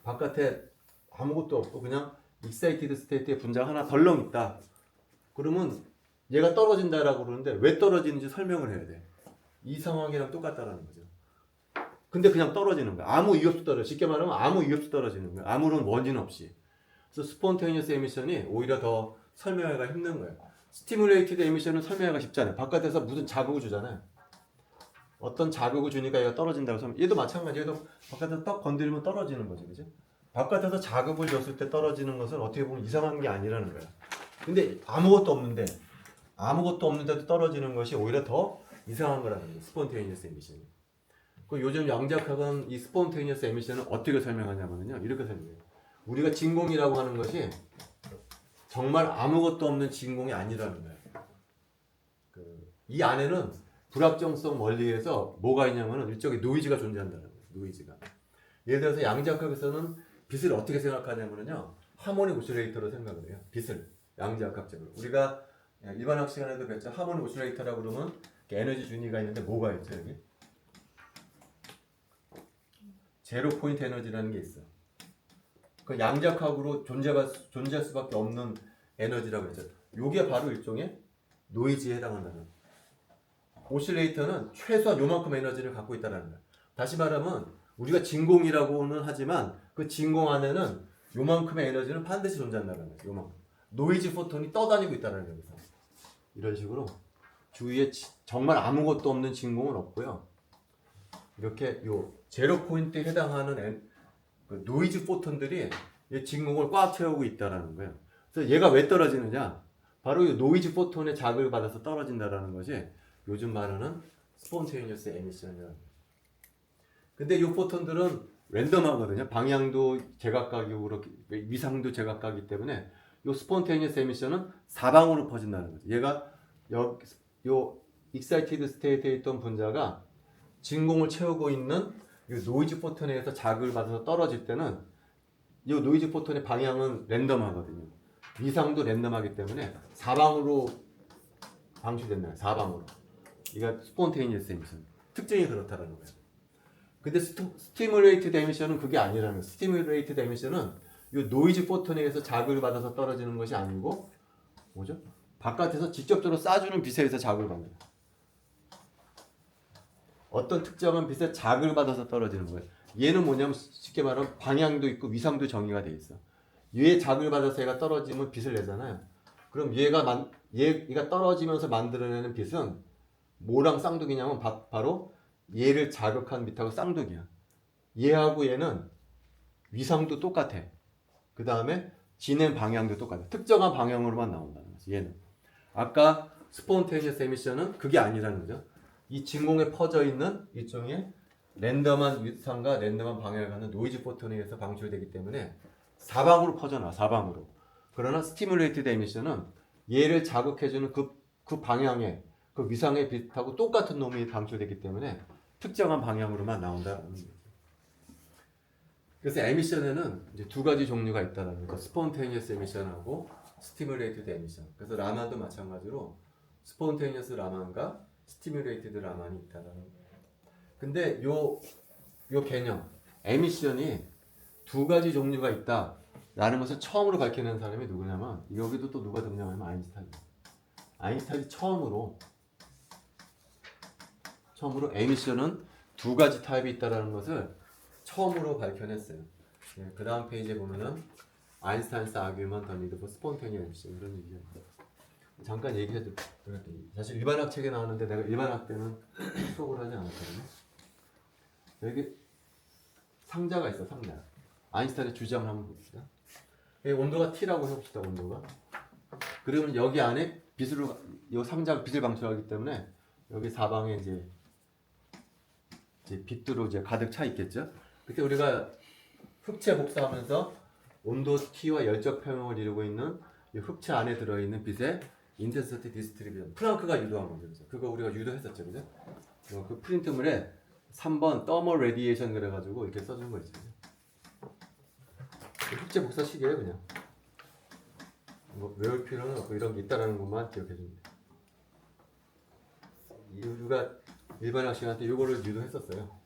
바깥에 아무것도 없고 그냥 익사이티드 스테이트의 분자가 하나 덜렁 있다. 그러면 얘가 떨어진다라고 그러는데 왜 떨어지는지 설명을 해야 돼. 이 상황이랑 똑같다라는 거죠. 근데 그냥 떨어지는 거야. 아무 이유 없이 떨어져. 쉽게 말하면 아무 이유 없이 떨어지는 거야. 아무런 원인 없이. 그래서 스폰테니어스 에미션이 오히려 더 설명하기가 힘든 거예요. 스티뮬레이티드 에미션은 설명하기가 쉽잖아요. 바깥에서 무슨 자극을 주잖아요. 어떤 자극을 주니까 얘가 떨어진다고 하면 얘도 마찬가지. 얘도 바깥에서 떡 건드리면 떨어지는 거지. 그지? 바깥에서 자극을 줬을 때 떨어지는 것은 어떻게 보면 이상한 게 아니라는 거야. 근데 아무것도 없는데도 떨어지는 것이 오히려 더 이상한 거라는 거예요. 스폰테니어스 에미션이. 그 요즘 양자학은 이 스폰테니어스 에미션을 어떻게 설명하냐면요. 이렇게 설명해요. 우리가 진공이라고 하는 것이 정말 아무것도 없는 진공이 아니라는 거예요. 이 안에는 불확정성 원리에서 뭐가 있냐면은 일종의 노이즈가 존재한다는 거예요. 노이즈가. 예를 들어서 양자학에서는 빛을 어떻게 생각하냐면요. 하모닉 오실레이터로 생각을 해요. 빛을 양자학적으로. 우리가 일반 학 시간에도 배웠죠. 하모닉 오실레이터라고 그러면 에너지 준위가 있는데 뭐가 있죠 여기? 제로 포인트 에너지라는 게 있어. 그 양자학으로 존재할 수밖에 없는 에너지라고 했죠. 요게 바로 일종의 노이즈에 해당한다는. 오실레이터는 최소한 요만큼 에너지를 갖고 있다는 거야. 다시 말하면 우리가 진공이라고는 하지만 그 진공 안에는 요만큼의 에너지는 반드시 존재한다는 거야. 요만큼. 노이즈 포톤이 떠다니고 있다는 거예요. 이런 식으로 주위에 정말 아무것도 없는 진공은 없고요. 이렇게 요 제로 포인트에 해당하는 그 노이즈 포톤들이 이 진공을 꽉 채우고 있다라는 거예요. 그래서 얘가 왜 떨어지느냐? 바로 이 노이즈 포톤의 자극을 받아서 떨어진다라는 것이 요즘 말하는 스폰테니어스 에미션이라는 거예요. 근데 이 포톤들은 랜덤하거든요. 방향도 제각각이고 위상도 제각각이기 때문에 이 스폰테니어스 에미션은 사방으로 퍼진다는 거죠. 얘가 요 익사이티드 스테이트에 있던 분자가 진공을 채우고 있는 이 노이즈 포톤에 의해서 자극을 받아서 떨어질 때는 이 노이즈 포톤의 방향은 랜덤하거든요. 위상도 랜덤하기 때문에 사방으로 방출된다. 사방으로. 이게 스폰테니어스 에미션. 특징이 그렇다라는 거예요. 근데 스티뮬레이티드 에미션은 그게 아니라는 거예요. 스티뮬레이티드 에미션은 이 노이즈 포톤에 의해서 자극을 받아서 떨어지는 것이 아니고 뭐죠? 바깥에서 직접적으로 쏴주는 빛에 의해서 자극을 받는다. 어떤 특정한 빛에 자극을 받아서 떨어지는 거예요. 얘는 뭐냐면 쉽게 말하면 방향도 있고 위상도 정의가 돼 있어. 얘 자극을 받아서 얘가 떨어지면 빛을 내잖아요. 그럼 얘가 떨어지면서 만들어내는 빛은 뭐랑 쌍둥이냐면 바로 얘를 자극한 빛하고 쌍둥이야. 얘하고 얘는 위상도 똑같아. 그 다음에 진행 방향도 똑같아. 특정한 방향으로만 나온다는 거지. 얘는. 아까 스폰테니어스 에미션은 그게 아니라는 거죠. 이 진공에 퍼져 있는 일종의 랜덤한 위상과 랜덤한 방향을 갖는 노이즈 포톤에 의해서 방출되기 때문에 사방으로 퍼져나 사방으로. 그러나 스티뮬레이티드 에미션은 얘를 자극해주는 그 방향의 그 위상의 빛하고 똑같은 놈이 방출되기 때문에 특정한 방향으로만 나온다는 거죠. 그래서 에미션에는 이제 두 가지 종류가 있다는 거. 스폰테니어스 에미션하고 스티뮬레이티드 에미션. 그래서 라만도 마찬가지로 스폰테니어스 라만과 스티뮬레이티드 라만이 있다는 거. 근데 요 개념 에미션이 두 가지 종류가 있다라는 것을 처음으로 밝혀낸 사람이 누구냐면 여기도 또 누가 등장하면 아인슈타인. 아인슈타인이 처음으로 에미션은 두 가지 타입이 있다라는 것을 처음으로 밝혀냈어요. 네, 그 다음 페이지에 보면은 아인슈타인's argument on need for spontaneous emission 이런 얘기입니다. 잠깐 얘기해도 사실 일반학 책에 나왔는데 내가 일반학 때는 수업을 하지 않았거든요. 여기 상자가 있어, 상자. 아인슈타인의 주장을 한번 봅시다. 여기 온도가 T라고 해봅시다, 온도가. 그러면 여기 안에 이 상자가 빛을 방출하기 때문에 여기 사방에 이제 빛으로 이제 가득 차 있겠죠. 그때 우리가 흡체 복사하면서 온도 T와 열적 평형을 이루고 있는 이 흡체 안에 들어있는 빛의 인텐시티 디스트리뷰션. 프랑크가 유도한 거죠. 그래서 그거 우리가 유도했었죠, 그죠? 그 프린트물에 3번 더멀 레디에이션 그래가지고 이렇게 써준 거 있잖아요. 흡체 복사식이에요, 그냥. 뭐 외울 필요는 없고 이런 게 있다라는 것만 기억해 줍니다. 우리가 일반 학생한테 이거를 유도했었어요.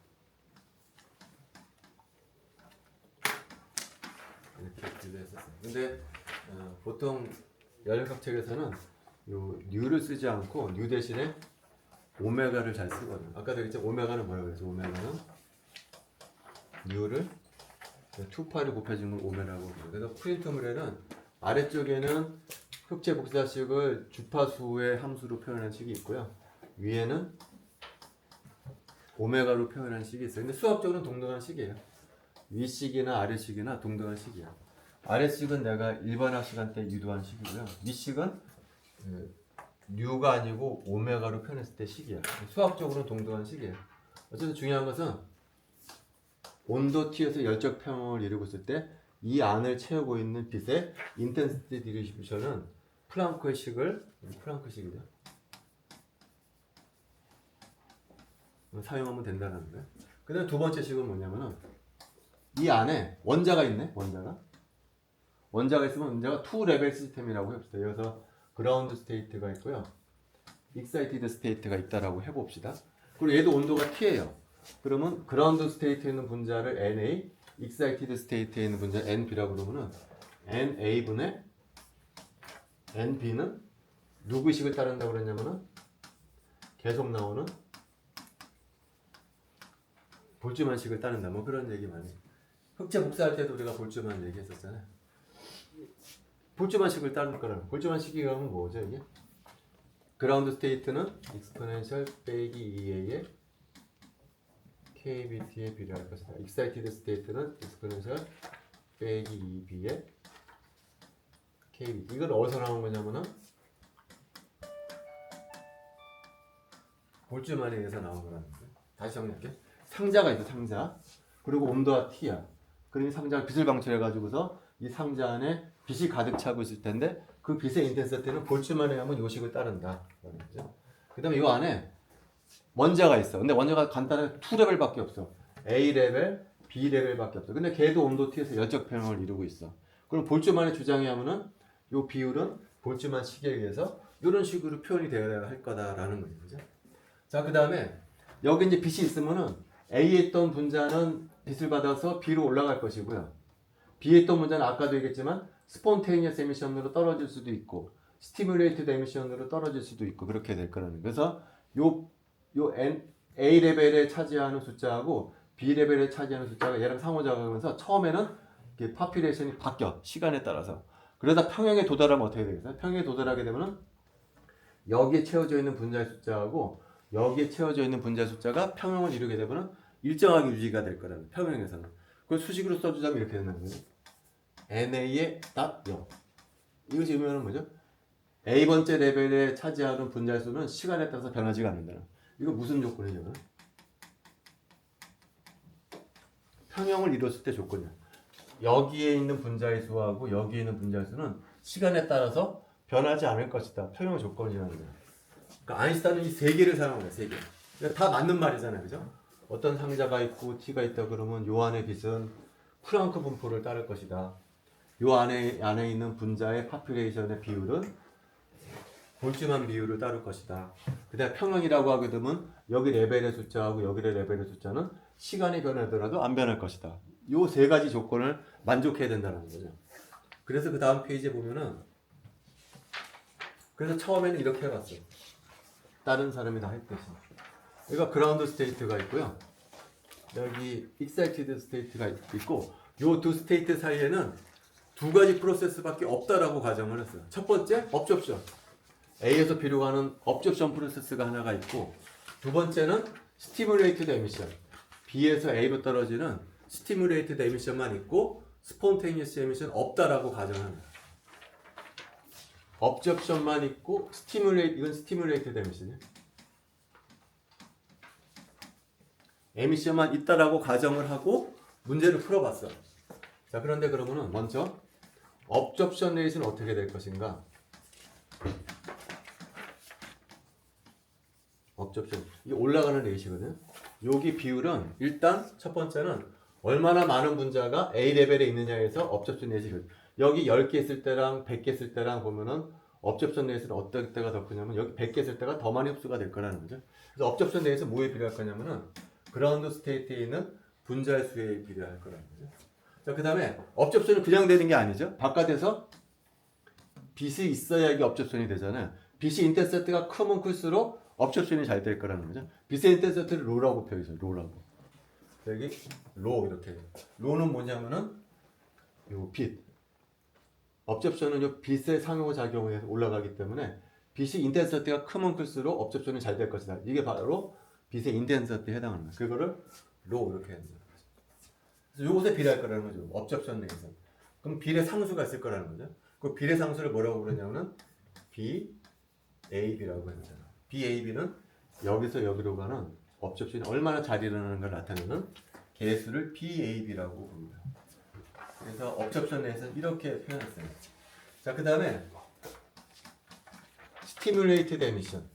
이렇게 유도했었어요. 근데 보통 열역학 책에서는 요 뉴를 쓰지 않고 뉴 대신에 오메가를 잘 쓰거든요. 아까도 얘기했죠. 오메가는 뭐라고 그랬죠? 오메가는 뉴를 2파를 곱해준 걸 오메가라고 그래요. 그래서 프린트물에는 아래쪽에는 흡체 복사식을 주파수의 함수로 표현한 식이 있고요. 위에는 오메가로 표현한 식이 있어요. 근데 수학적으로는 동등한 식이에요. 위식이나 아래식이나 동등한 식이야. 아래식은 내가 일반학 시간 때 유도한 식이고요. 위식은 뉴가 아니고 오메가로 표현했을 때 식이야. 수학적으로는 동등한 식이에요. 어쨌든 중요한 것은 온도 T에서 열적 평형을 이루고 있을 때 이 안을 채우고 있는 빛의 인텐시티 디스트리뷰션은 프랑크의 식을 프랑크식이죠. 사용하면 된다는 거예요. 그 다음에 두 번째 식은 뭐냐면은 이 안에 원자가 있네. 원자가 있으면 원자가 2레벨 시스템이라고 해봅시다. 여기서 그라운드 스테이트가 있고요. 익사이티드 스테이트가 있다라고 해봅시다. 그리고 얘도 온도가 T예요. 그러면 그라운드 스테이트에 있는 분자를 NA, 익사이티드 스테이트에 있는 분자 NB라고 그러면은 NA분의 NB는 누구 식을 따른다고 그랬냐면은 계속 나오는 볼츠만식을 따른다. 뭐 그런 얘기 많이. 흑체 복사할 때도 우리가 볼츠만 얘기했었잖아요. 볼츠만식을 따르는 거라는. 볼츠만식이 그러면 뭐죠 이게? 그라운드 스테이트는 익스포넨셜 빼기 2a의 kbt에 비례할 것이다. 익사이티드 스테이트는 익스포넨셜 빼기 2b의 kbt. 이건 어디서 나온 거냐면은 볼츠만에 의해서 나온 거라는 거예요. 다시 정리할게. 상자가 있어, 상자. 그리고 온도가 T야. 그러니 상자가 빛을 방출해가지고서 이 상자 안에 빛이 가득 차고 있을 텐데 그 빛의 인텐시티는 볼츠만에 하면 요식을 따른다. 그 다음에 이 안에 원자가 있어. 근데 원자가 간단하게 2레벨밖에 없어. A레벨, B레벨밖에 없어. 근데 걔도 온도 T에서 열적 평형을 이루고 있어. 그럼 볼츠만의 주장이 하면은 이 비율은 볼츠만 식에 의해서 이런 식으로 표현이 되어야 할 거다라는 거죠. 그죠? 자, 그 다음에 여기 이제 빛이 있으면은 A에 있던 분자는 빛을 받아서 B로 올라갈 것이고요. B에 있던 분자는 아까도 얘기했지만 스폰테니어스 에미션으로 떨어질 수도 있고 스티뮬레이티드 에미션으로 떨어질 수도 있고 그렇게 될 거라는. 그래서 요 A 레벨에 차지하는 숫자하고 B 레벨에 차지하는 숫자가 얘랑 상호작용하면서 처음에는 파퓰레이션이 바뀌어 시간에 따라서. 그러다 평형에 도달하면 어떻게 되겠어요? 평형에 도달하게 되면은 여기에 채워져 있는 분자의 숫자하고 여기에 채워져 있는 분자 숫자가 평형을 이루게 되면 일정하게 유지가 될 거라는 평형에서는. 그걸 수식으로 써주자면 이렇게 된다는 거예요. NA의 딱 0. 이것이 의미하는 뭐죠? A번째 레벨에 차지하는 분자의 수는 시간에 따라서 변하지가 않는다는. 이거 무슨 조건이냐면 평형을 이뤘을 때 조건이야. 여기에 있는 분자의 수하고 여기에 있는 분자의 수는 시간에 따라서 변하지 않을 것이다. 평형 조건이라는 거야. 그러니까 아인슈타인은 이 세 개를 사용한 거야, 세 개. 그러니까 다 맞는 말이잖아요, 그죠? 어떤 상자가 있고 T가 있다 그러면 요 안의 빛은 프랑크 분포를 따를 것이다. 요 안에 있는 분자의 파퓰레이션의 비율은 볼츠만 비율을 따를 것이다. 그다음 평형이라고 하게 되면 여기 레벨의 숫자하고 여기 레벨의 숫자는 시간이 변하더라도 안 변할 것이다. 요 세 가지 조건을 만족해야 된다는 거죠. 그래서 그 다음 페이지에 보면은 그래서 처음에는 이렇게 해봤어요. 다른 사람이 다 했듯이. 여기가 그라운드 스테이트가 있고요. 여기 익사이티드 스테이트가 있고 요 두 스테이트 사이에는 두 가지 프로세스밖에 없다라고 가정을 했어요. 첫 번째, 업접션. A에서 B로 가는 업접션 프로세스가 하나가 있고 두 번째는 스티뮬레이티드 에미션. B에서 A로 떨어지는 스티뮬레이티드 에미션만 있고 스폰테니어스 에미션 없다라고 가정합니다. 업접션만 있고 이건 스티뮬레이티드 에미션이에요. 에미션만 있다라고 가정을 하고 문제를 풀어봤어. 자, 그런데 그러면은 먼저 업접션 레이트는 어떻게 될 것인가? 업접션 이게 올라가는 레이트거든요. 여기 비율은 일단 첫 번째는 얼마나 많은 분자가 A 레벨에 있느냐에서 업접션 레이트. 여기 10개 있을 때랑 100개 있을 때랑 보면은 업접션 레이트는 어떨 때가 더 크냐면 여기 100개 있을 때가 더 많이 흡수가 될 거라는 거죠. 그래서 업접션 레이트 뭐에 비례할 거냐면은 그라운드 스테이트에 있는 분자의 수에 비례할 거라는 거죠. 자, 그 다음에 업접션은 그냥 되는 게 아니죠. 바깥에서 빛이 있어야 이게 업접션이 되잖아요. 빛이 인터셉트가 크면 클수록 업접션이 잘 될 거라는 거죠. 빛의 인터셉트를 로라고 표현해요. 로라고. 여기 로 이렇게. 로는 뭐냐면은 요 빛. 업접션은 요 빛의 상호작용에 올라가기 때문에 빛이 인텐서티가 크면 클수록 업접션이 잘 될 것이다. 이게 바로 빛의 인텐서티에 해당하는 거예요. 그거를 로 이렇게 한다. 그래서 요것에 비례할 거라는 거죠. 업접션 내에서. 그럼 비례 상수가 있을 거라는 거죠. 그 비례 상수를 뭐라고 부르냐면은 BAB라고 했잖아. BAB는 여기서 여기로 가는 업접션이 얼마나 잘 일어나는 걸 나타내는 개수를 BAB라고 부릅니다. 그래서 업접션 내에서 이렇게 표현했어요. 자, 그 다음에 스티뮬레이티드 에미션.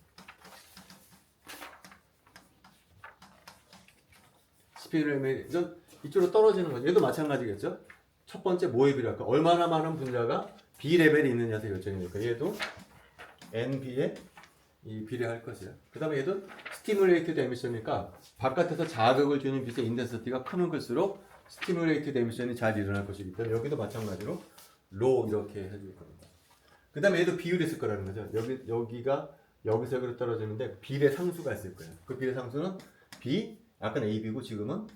스티뮬레이션 이쪽으로 떨어지는 거죠. 얘도 마찬가지겠죠. 첫 번째 뭐에 비례할까? 얼마나 많은 분자가 B 레벨이 있느냐에서 결정이 될까? 얘도 NB에 비례할 것이야. 그 다음에 얘도 스티뮬레이티드 에미션이니까 바깥에서 자극을 주는 빛의 인텐시티가 크면 클수록 스티뮬레이티드 에미션이 잘 일어날 것이기 때문에 여기도 마찬가지로 로 이렇게 해줄 겁니다. 그 다음에 얘도 비율이 있을 거라는 거죠. 여기가 여기서 여기로 떨어지는데 비례 상수가 있을 거예요. 그 비례 상수는 B, 아까는 AB고 지금은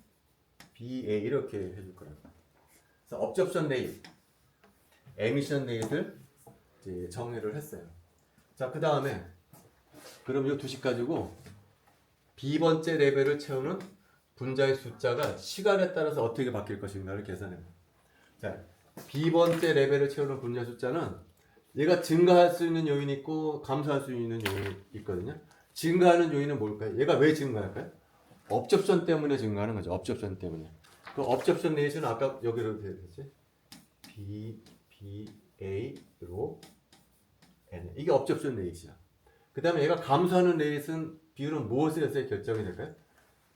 BA 이렇게 해줄 거라는 거예요. 그래서 업접션 레이트, 에미션 레이트를 이제 정의를 했어요. 자, 그 다음에 그럼 이 두식 가지고 B번째 레벨을 채우는 분자의 숫자가 시간에 따라서 어떻게 바뀔 것인가를 계산해요. 자, B번째 레벨을 채우는 분자 숫자는 얘가 증가할 수 있는 요인이 있고 감소할 수 있는 요인이 있거든요. 증가하는 요인은 뭘까요? 얘가 왜 증가할까요? 업접션 때문에 증가하는 거죠. 업접션 때문에. 그 업접션 레이트는 아까 여기로 되겠지? BA로 N. 이게 업접션 레이트야. 그 다음에 얘가 감소하는 레이트는 비율은 무엇에서 결정이 될까요?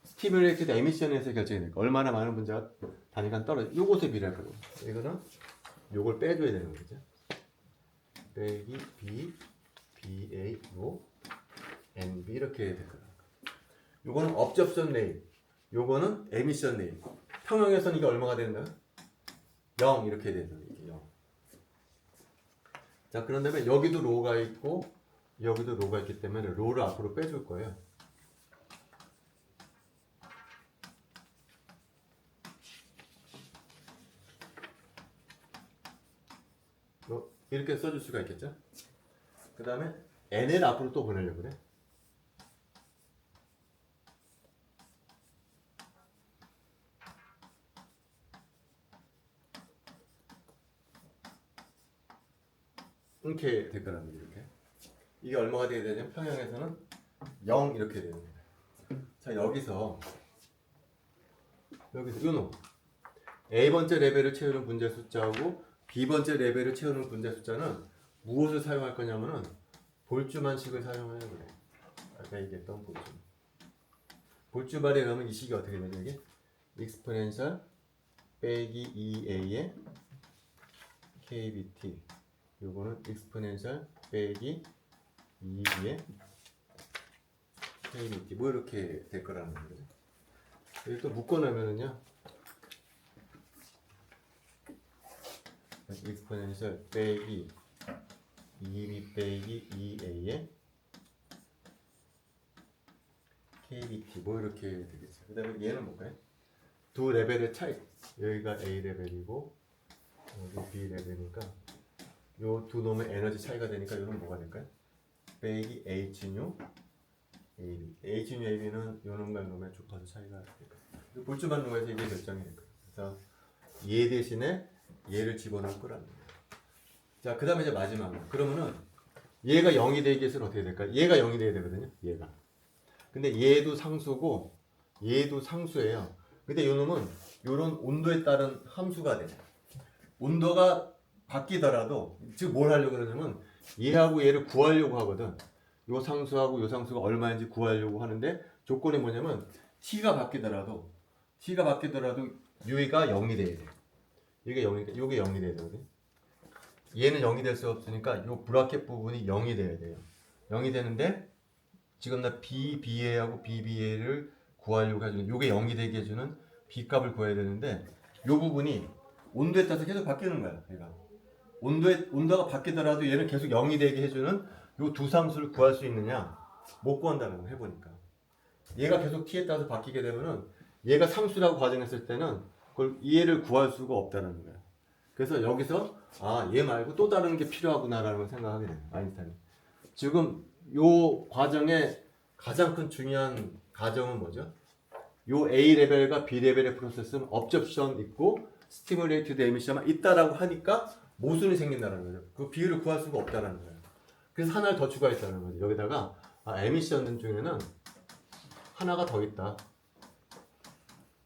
스티뮬레이티드 에미션에서 결정이 될까요? 얼마나 많은 분자가 단위간 떨어져. 요것에 비례할 거고. 이거는 요걸 빼줘야 되는 거죠. 빼기 B, BA로 NB 이렇게 될 거예요. 요거는 업접션 레이트. 요거는 에미션 레이트. 평형에서는 이게 얼마가 되는가요? 0 이렇게 되는 거예요. 0. 자, 그런 다음에 여기도 로가 있고 여기도 로가 있기 때문에 로를 앞으로 빼줄 거예요. 이렇게 써줄 수가 있겠죠. 그 다음에 n을 앞으로 또 보내려고 그래. 이렇게 될 거라는 거죠. 이렇게. 이게 얼마가 돼야 되냐면 평형에서는 0 이렇게 되는 거예요. 자, 여기서 요놈 A번째 레벨을 채우는 분자 숫자하고 B번째 레벨을 채우는 분자 숫자는 무엇을 사용할 거냐면은 볼주만식을 사용해요. 그래. 아까 얘기했던 볼주 발에 가면 이 식이 어떻게 되냐 이게 익스포넨셜 빼기 2a의 kbt, 요거는 exponential 빼기 2b의 kbt, 뭐 이렇게 될 거라는 거죠. 여기 또 묶어놓으면은요, exponential 빼기 2b 빼기 2a의 kbt, 뭐 이렇게 되겠죠. 그 다음에 얘는 뭘까요? 두 레벨의 차이, 여기가 A 레벨이고 여기 B 레벨이니까 요 두 놈의 에너지 차이가 되니까 요는 뭐가 될까요? 빼기 H뉴 AB. H뉴 AB는 요 놈과 요 놈의 주파수 차이가 될까요? 볼주만 놈에서 이게 결정이 될 거예요. 그래서 얘 대신에 얘를 집어넣을 거라는 거예요. 자, 그 다음에 이제 마지막으로, 그러면은 얘가 0이 되기 위해서는 어떻게 될까요? 얘가 0이 돼야 되거든요, 얘가. 근데 얘도 상수고 얘도 상수예요. 근데 요 놈은 요런 온도에 따른 함수가 돼요. 온도가 바뀌더라도 지금 뭘 하려고 그러냐면 얘하고 얘를 구하려고 하거든. 요 상수하고 요 상수가 얼마인지 구하려고 하는데 조건이 뭐냐면 t가 바뀌더라도 여기가 0이 돼야 돼. 이게 0이니까 요게 0이 돼야 되거든. 얘는 0이 될 수 없으니까 요 브라켓 부분이 0이 돼야 돼요. 0이 되는데 지금 나 BBA하고 BBA를 구하려고 해주는 요게 0이 되게 해주는 B 값을 구해야 되는데 요 부분이 온도에 따라서 계속 바뀌는 거야. 얘가 온도가 바뀌더라도 얘는 계속 0이 되게 해주는 요 두 상수를 구할 수 있느냐? 못 구한다는 거 해보니까 얘가 계속 t에 따라서 바뀌게 되면은 얘가 상수라고 가정했을 때는 그걸 얘를 구할 수가 없다는 거야. 그래서 여기서 얘 말고 또 다른 게 필요하구나라는 걸 생각하게 돼요. 아인슈타인이. 지금 요 과정의 가장 큰 중요한 가정은 뭐죠? 요 A 레벨과 B 레벨의 프로세스는 업접션 있고 스티뮬레이티드 에미션만 있다라고 하니까 모순이 생긴다는 거죠. 그 비율을 구할 수가 없다는 거예요. 그래서 하나를 더 추가했다는 거죠. 여기다가 에미션 중에는 하나가 더 있다.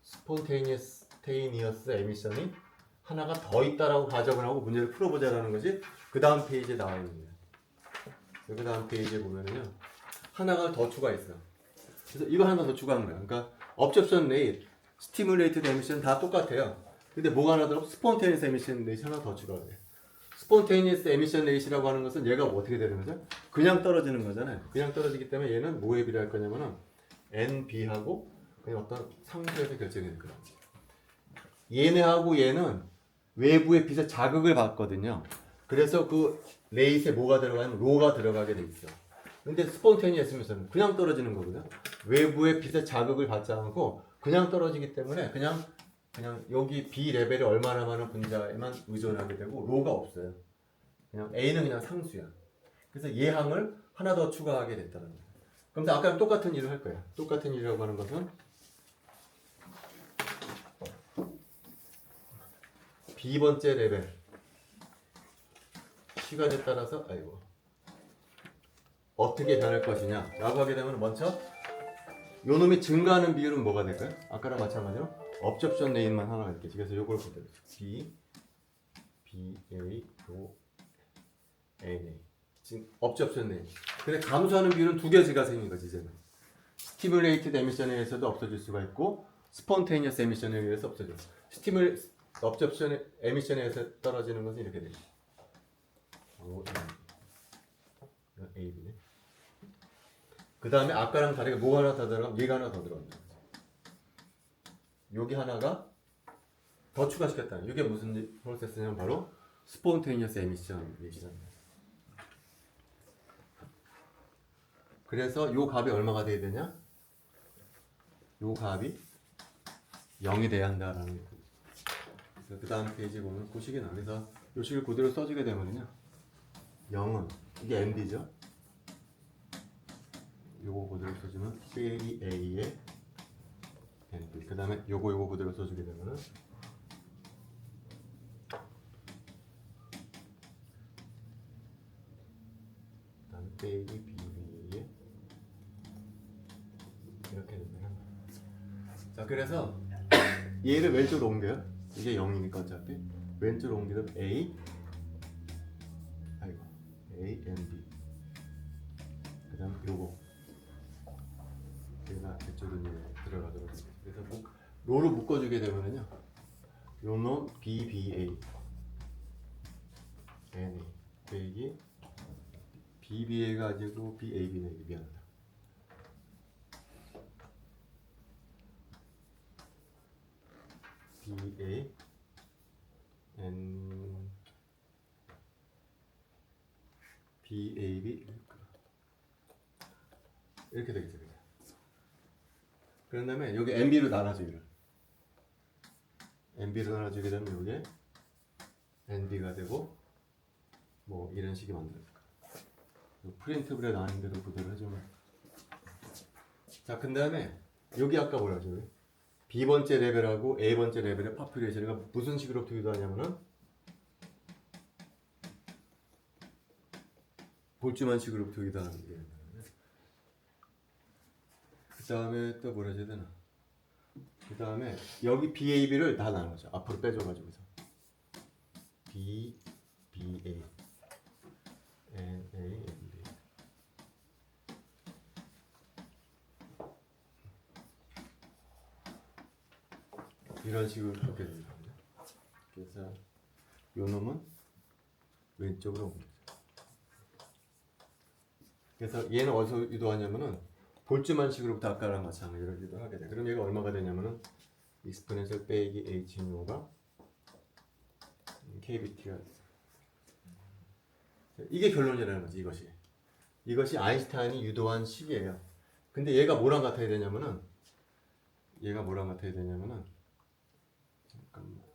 스폰테이니어스 에미션이 하나가 더 있다라고 가정을 하고 문제를 풀어보자라는 것이 그 다음 페이지에 나와 있는 거예요. 그 다음 페이지에 보면은요, 하나가 더 추가했어. 그래서 이거 하나 더 추가한 거야. 그러니까 업접션 레이트, 스티뮬레이티드 에미션 다 똑같아요. 근데 뭐가 하나 더? 스폰테니스 에미션 레이트 하나 더 추가가 돼. 스폰테니스 에미션 레이트라고 하는 것은 얘가 뭐 어떻게 되는 거죠? 그냥 떨어지는 거잖아요. 그냥 떨어지기 때문에 얘는 뭐에 비례할 거냐면은 NB하고 그냥 어떤 상수에서 결정이 될 거예요. 얘네하고 얘는 외부의 빛의 자극을 받거든요. 그래서 그 레이트에 뭐가 들어가면 로가 들어가게 돼 있어. 근데 스폰테니어스는 그냥 떨어지는 거거든. 외부의 빛의 자극을 받지 않고 그냥 떨어지기 때문에 그냥 여기 B 레벨이 얼마나 많은 분자에만 의존하게 되고 로가 없어요. 그냥 A는 그냥 상수야. 그래서 얘 항을 하나 더 추가하게 됐다는 거예요. 그럼 아까랑 똑같은 일을 할 거야. 똑같은 일이라고 하는 것은 B번째 레벨 시간에 따라서 어떻게 변할 것이냐 라고 하게 되면 먼저 요 놈이 증가하는 비율은 뭐가 될까요? 아까랑 마찬가지로 업접션 레인만 하나가 있겠지. 그래서 요걸 보도록 B, A, A. 지금 업접션 레인. 근데 감소하는 비율은 두 개가 생긴 거지 이제는. 스티뮬레이티드 에미션에 의해서도 없어질 수가 있고 스폰테니어스 에미션에 의해서 없어져. 업접션 에미션에 의해서 떨어지는 것은 이렇게 되죠. AB네. 그 다음에 아까랑 다르게 뭐가 하나 더 들어가면 얘가 하나 더 들어갑니다. 여기 하나가 더 추가시켰다. 이게 무슨 프로세스냐면 바로 스폰테니어스 에미션 얘기잖아요. 그래서 요 값이 얼마가 돼야 되냐? 요 값이 0이 돼야 한다라는 거예요. 그래서 그 다음 페이지 보면 그 식이 나와요. 그래서 요 식을 그대로 써주게 되면요, 0은 이게 MD죠. 요거 그대로 써주면 빼기 A의 MD. 그 다음에 요거 그대로 써주게 되면은 그 다음에 빼기 BB의 이렇게 되면, 자, 그래서 얘를 왼쪽으로 옮겨요. 이게 0이니까 어차피 왼쪽으로 옮기면 A and B. 그 다음 요거 얘가 이쪽으로 들어가도록 해요. 그래서 로로 묶어주게 되면은요, 요놈 BBA NA 빼기 BBA가 아니고 BAB네. 미안하다. BA N BAB 이렇게 되겠죠. 그런 다음에 여기 MB로 나눠줘. 이를 MB로 나눠주게 되면 이게 NB가 되고 뭐 이런 식이 만들어질 거야. 프린트블에 나눈 대로 그대로 해주면. 자, 그 다음에 여기 아까 뭐라 하죠? B번째 레벨하고 A번째 레벨의 파퓰레이션이 무슨 식으로 비교하냐면은 볼주만식으로 비교하는 게. 그 다음에 또 뭐라 해야 되나? 그 다음에 여기 BAB를 다 나눠줘. 앞으로 빼줘가지고서 B, BA, NA, NB. 이런 식으로 그렇게 됩니다. 그래서 요 놈은 왼쪽으로 옮겨져. 그래서 얘는 어디서 유도하냐면은 볼츠만식으로부터 아까랑 마찬가지로 유도하게 돼. 그럼 얘가 얼마가 되냐면은 익스포넨셜 빼기 H뉴가 KBT가 있어. 이게 결론이라는 거지. 이것이 아인슈타인이 유도한 식이에요. 근데 얘가 뭐랑 같아야 되냐면은 잠깐만.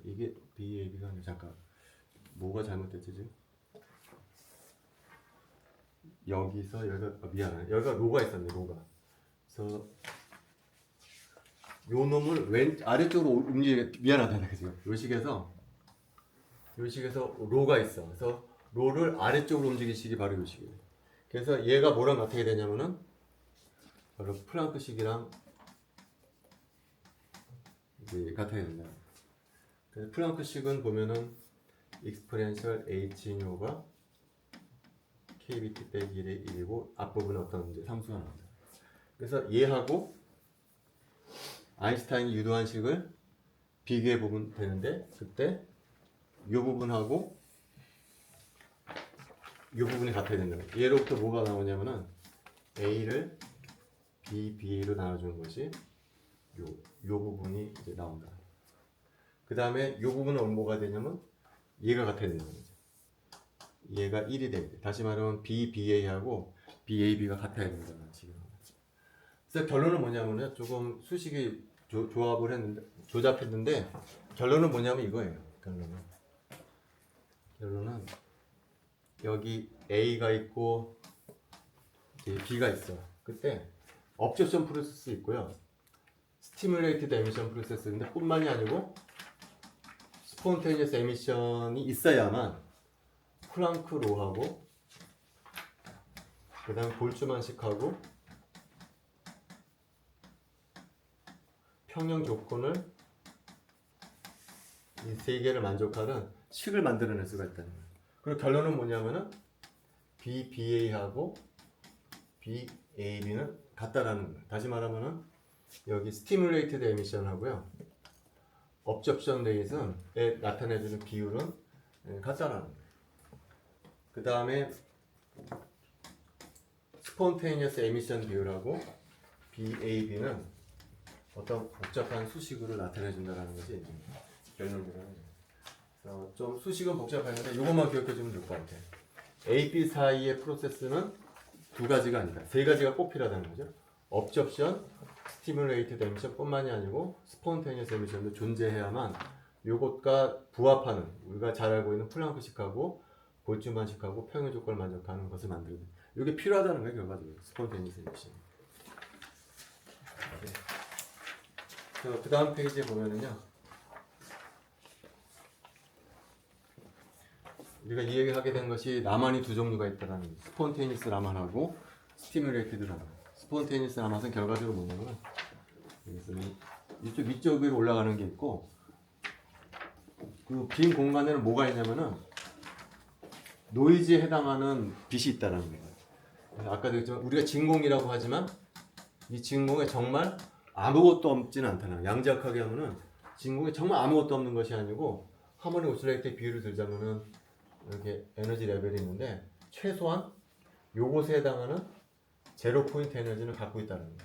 이게 BAB가 아니라 잠깐 뭐가 잘못됐지 지금? 여기서 여기가 미안해. 여기가 로가 있었네. 로가. 그래서 요 놈을 아래쪽으로 움직이게 미안하다 지금. 요 식에서 로가 있어. 그래서 로를 아래쪽으로 움직이시기 바로 요 식이에요. 그래서 얘가 뭐랑 같게 되냐면은 바로 플랑크식이랑 이제 같아야 된다. 그래서 플랑크식은 보면은 익스포넨셜 H뉴가 KBT 빼기 1의 1이고 앞부분에 어떤 이제 상수가 나옵니다. 그래서 얘하고 아인슈타인이 유도한 식을 비교해 보면 되는데 그때 이 부분하고 이 부분이 같아야 된다. 얘로부터 뭐가 나오냐면은 A를 BBA로 나눠주는 것이 요 부분이 이제 나온다. 그 다음에 이 부분은 뭐가 되냐면 얘가 같아야 된다는 거죠. 얘가 1이 돼야 돼. 다시 말하면 BBA하고 BAB가 같아야 된다는 지금. 그래서 결론은 뭐냐면은 조금 수식이 조합을 했는데 조잡했는데 결론은 뭐냐면 이거예요. 결론은 여기 A가 있고 B가 있어. 그때 업접션 프로세스 있고요. 스티뮬레이티드 에미션 프로세스인데 뿐만이 아니고 스폰테니어스 에미션이 있어야만 플랑크 로하고 그 다음 볼츠만식하고 평형 조건을 이 세 개를 만족하는 식을 만들어낼 수가 있다는 거예요. 그리고 결론은 뭐냐면은 BBA하고 BAB는 같다라는 거예요. 다시 말하면은 여기 스티뮬레이티드 에미션 하고요. 업접션 레이슨에 나타내주는 비율은 같다라는 거예요. 그 다음에 스폰테니어스 에미션 비율하고 BAB는 어떤 복잡한 수식으로 나타내준다는 것이 결론이라는 거예요. 그래서 좀 수식은 복잡한데 이것만 기억해주면 될 것 같아요. A, B 사이의 프로세스는 두 가지가 아니다. 세 가지가 꼭 필요하다는 거죠. 업접션, 스티뮬레이티드 에미션 뿐만이 아니고 스폰테니어스 에미션도 존재해야만 이것과 부합하는 우리가 잘 알고 있는 플랑크식하고 볼츠만식하고 평형 조건을 만족하는 것을 만들어야 돼. 이게 필요하다는 거예요. 결과적으로 스폰테니어스 에미션. 그 다음 페이지에 보면은요. 우리가 이 얘기를 하게 된 것이 라만이 두 종류가 있다는 거예요. 스폰테니어스 라만하고 스티뮬레이티드 라만. 스폰테니어스 라만은 결과적으로 뭐냐면 이쪽 위쪽으로 올라가는 게 있고 그 빈 공간에는 뭐가 있냐면은 노이즈에 해당하는 빛이 있다는 거예요. 아까도 했지만 우리가 진공이라고 하지만 이 진공에 정말 아무것도 없지는 않다는 거야. 양자역학에 하면은 진공에 정말 아무것도 없는 것이 아니고 하모닉 오실레이터의 비율을 들자면은 이렇게 에너지 레벨이 있는데 최소한 요것에 해당하는 제로 포인트 에너지를 갖고 있다는 거예요.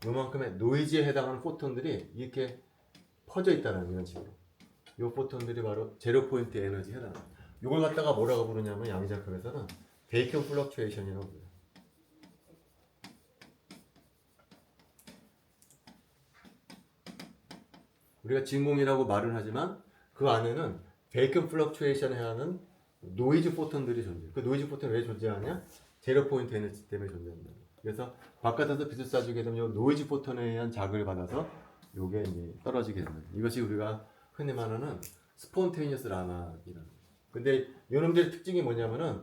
요만큼의 노이즈에 해당하는 포톤들이 이렇게 퍼져 있다는 이런 식으로. 요 포톤들이 바로 제로 포인트 에너지에 해당합니다. 요걸 갖다가 뭐라고 부르냐면 양자역학에서는 베이컨 플럭추에이션이라고 불러요. 우리가 진공이라고 말을 하지만 그 안에는 베이컨 플럭추에이션에 하는 노이즈 포톤들이 존재해요. 그 노이즈 포톤이 왜 존재하냐? 제로 포인트 에너지 때문에 존재한다. 그래서 바깥에서 빛을 쏴주게 되면 요 노이즈 포톤에 의한 자극을 받아서 요게 이제 떨어지게 됩니다. 이것이 우리가 흔히 말하는 스폰테니어스 라마이라는 거예요. 근데 요놈들의 특징이 뭐냐면은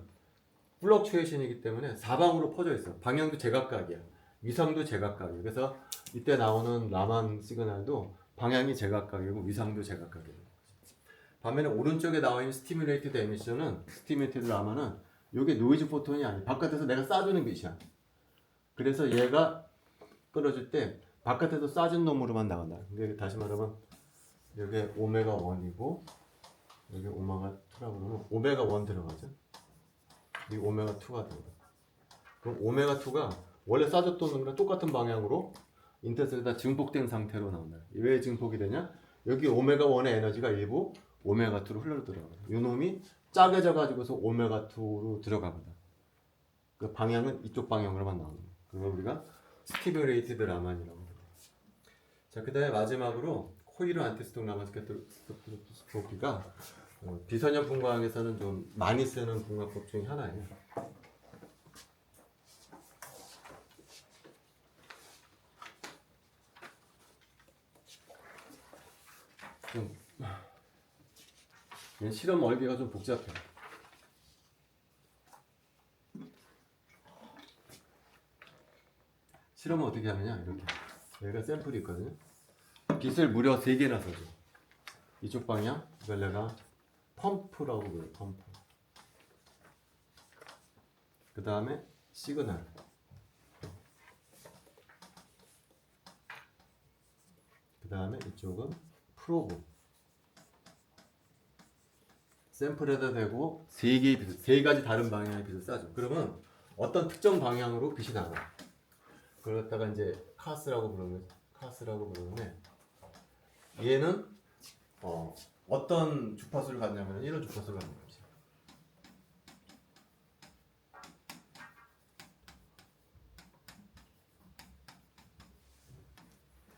플럭추에이션이기 때문에 사방으로 퍼져 있어. 방향도 제각각이야. 위상도 제각각이야. 그래서 이때 나오는 라만 시그널도 방향이 제각각이고 위상도 제각각이에요. 반면에 오른쪽에 나와 있는 스티뮬레이티드 에미션은 스티뮬레이티드 라마는 이게 노이즈 포톤이 아니야. 바깥에서 내가 쏴주는 빛이야. 그래서 얘가 끊어질 때 바깥에서 쏴준 놈으로만 나간다. 근데 다시 말하면 여기 오메가 1이고 여기 오메가 2라고 그러면 오메가 1 들어가죠. 이 오메가 2가 들어가. 그럼 오메가 2가 원래 쏴줬던 놈이랑 똑같은 방향으로 인터셉트가 증폭된 상태로 나온다. 왜 증폭이 되냐? 여기 오메가 1의 에너지가 일부 오메가 2로 흘러 들어가요. 이 놈이 짜게져 가지고서 오메가 2로 들어가거든. 그 방향은 이쪽 방향으로만 나오는 거예요. 그걸 우리가 스티뮬레이티드 라만이라고 해요. 자, 그다음에 마지막으로 코이르 안티스톡 라만 스케트로스코피가 비선형 분광학에서는 좀 많이 쓰는 분광법 중에 하나예요. 좀 실험 얼기가 좀 복잡해. 실험은 어떻게 하느냐 이렇게. 여기가 샘플이 있거든요. 빛을 무려 3개나 써줘. 이쪽 방향, 이걸 내가 펌프라고 불러요. 펌프. 그 다음에 시그널. 그 다음에 이쪽은 프로브. 샘플에다 대고 3개의 빛을, 3가지 다른 방향의 빛을 쏴줘. 그러면 어떤 특정 방향으로 빛이 나가. 그걸 갖다가 이제 카스라고 부르는데 얘는 어떤 주파수를 갖냐면 이런 주파수를 갖는 거죠.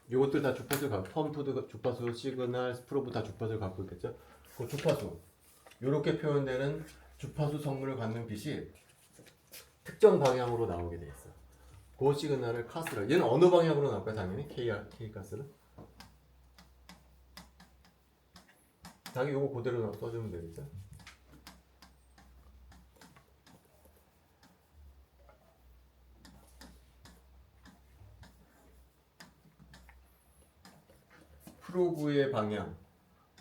이것들 다 주파수를 갖고 펌프도 주파수, 시그널, 프로브 다 주파수를 갖고 있겠죠. 그 주파수 이렇게 표현되는 주파수 성분을 갖는 빛이 특정 방향으로 나오게 돼 있어. 그 시그널을 카스라. 얘는 어느 방향으로 나올까요? 당연히 K 카스는. 자기 요거 그대로 써주면 되겠죠. 프로브의 방향,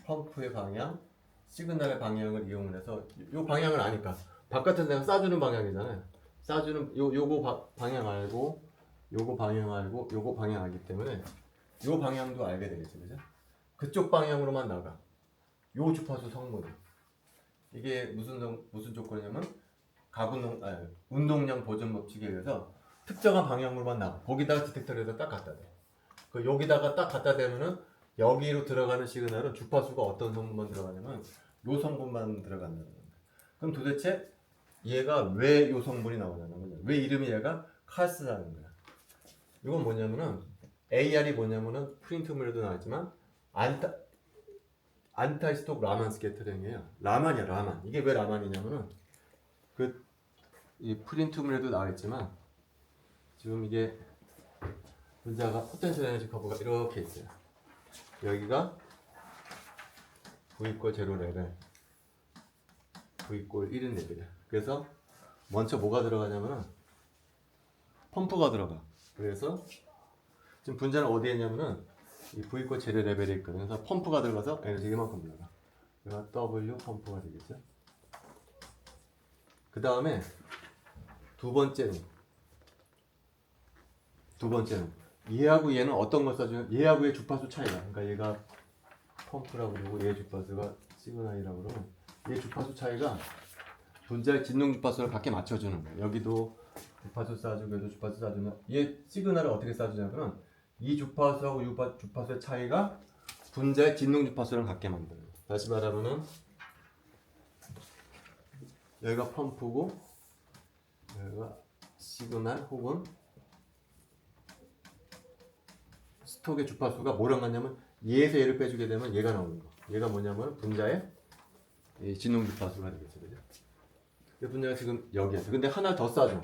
펌프의 방향, 시그널의 방향을 이용을 해서 요 방향을 아니까 바깥에서 내가 쏴주는 방향이잖아요. 쏴주는 요거 방향 알고 요거 방향 알고 요거 방향 알기 때문에 요 방향도 알게 되겠죠. 그죠? 그쪽 방향으로만 나가. 요 주파수 성분. 이게 무슨 조건이냐면 운동량 보존 법칙에 의해서 특정한 방향으로만 나가. 거기다가 디텍터에다 딱 갖다 대. 그 여기다가 딱 갖다 대면은 여기로 들어가는 시그널은 주파수가 어떤 성분만 들어가냐면 요 성분만 들어간다는 겁니다. 그럼 도대체 얘가 왜 요 성분이 나오냐는 거죠. 왜 이름이 얘가 카스라는 거야. 이건 뭐냐면은 AR이 뭐냐면은 프린트물에도 나왔지만 안타이스톡 라만 스캐터링이에요. 라만이야, 라만. 이게 왜 라만이냐면은 이 프린트물에도 나와있지만 지금 이게 분자가 포텐셜 에너지 커브가 이렇게 있어요. 여기가 V = 0 레벨, V = 1인 레벨이야. 그래서 먼저 뭐가 들어가냐면은 펌프가 들어가. 그래서 지금 분자는 어디에 있냐면은 이 V = 0 레벨에 있거든요. 그래서 펌프가 들어가서 에너지 이만큼 들어가. 그래서 W 펌프가 되겠죠. 그 다음에 두 번째는 두 번째는 얘하고 얘는 어떤 걸 써주냐? 얘하고 얘 주파수 차이가. 그러니까 얘가 펌프라고 그러고 얘 주파수가 시그널이라고 그러면 얘 주파수 차이가 분자의 진동 주파수를 각게 맞춰주는 거예요. 여기도 주파수 쏴주고 얘도 주파수 쏴주면 얘 시그널을 어떻게 쏴주냐면 이 주파수하고 이 주파수의 차이가 분자의 진동 주파수를 갖게 만들어요. 다시 말하면은 여기가 펌프고 여기가 시그널 혹은 스톡의 주파수가 뭐랑 같냐면 얘에서 얘를 빼주게 되면 얘가 나오는 거. 얘가 뭐냐면 분자의 진동 주파수가 되겠죠. 그죠? 이 분자가 지금 여기에서. 근데 하나 더 쏴줘.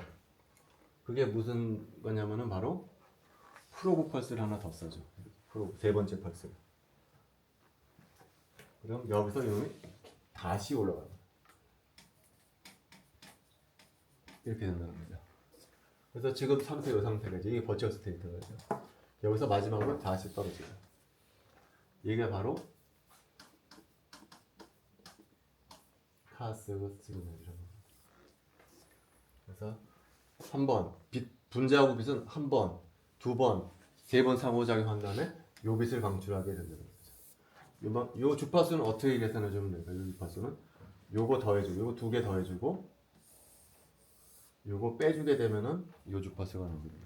그게 무슨 거냐면은 바로 프로브 펄스를 하나 더 쏴줘. 프로브 세 번째 펄스. 그럼 여기서 이놈이 다시 올라가요. 이렇게 된다는 거죠. 그래서 지금 상태, 이 상태가 이게 버티어 스테이트가 죠. 여기서 마지막으로 다시 떨어져요. 이게 바로 카스 시그널이라고 합니다. 그래서 한 번, 분자하고 빛은 한 번, 두 번, 세 번 상호작용한 다음에 요 빛을 방출하게 된다는 거죠. 요 주파수는 어떻게 계산해 주면 될까요? 요 주파수는 요거 더해주고, 요거 두 개 더해주고, 요거 빼주게 되면은 요 주파수가 나오거든요.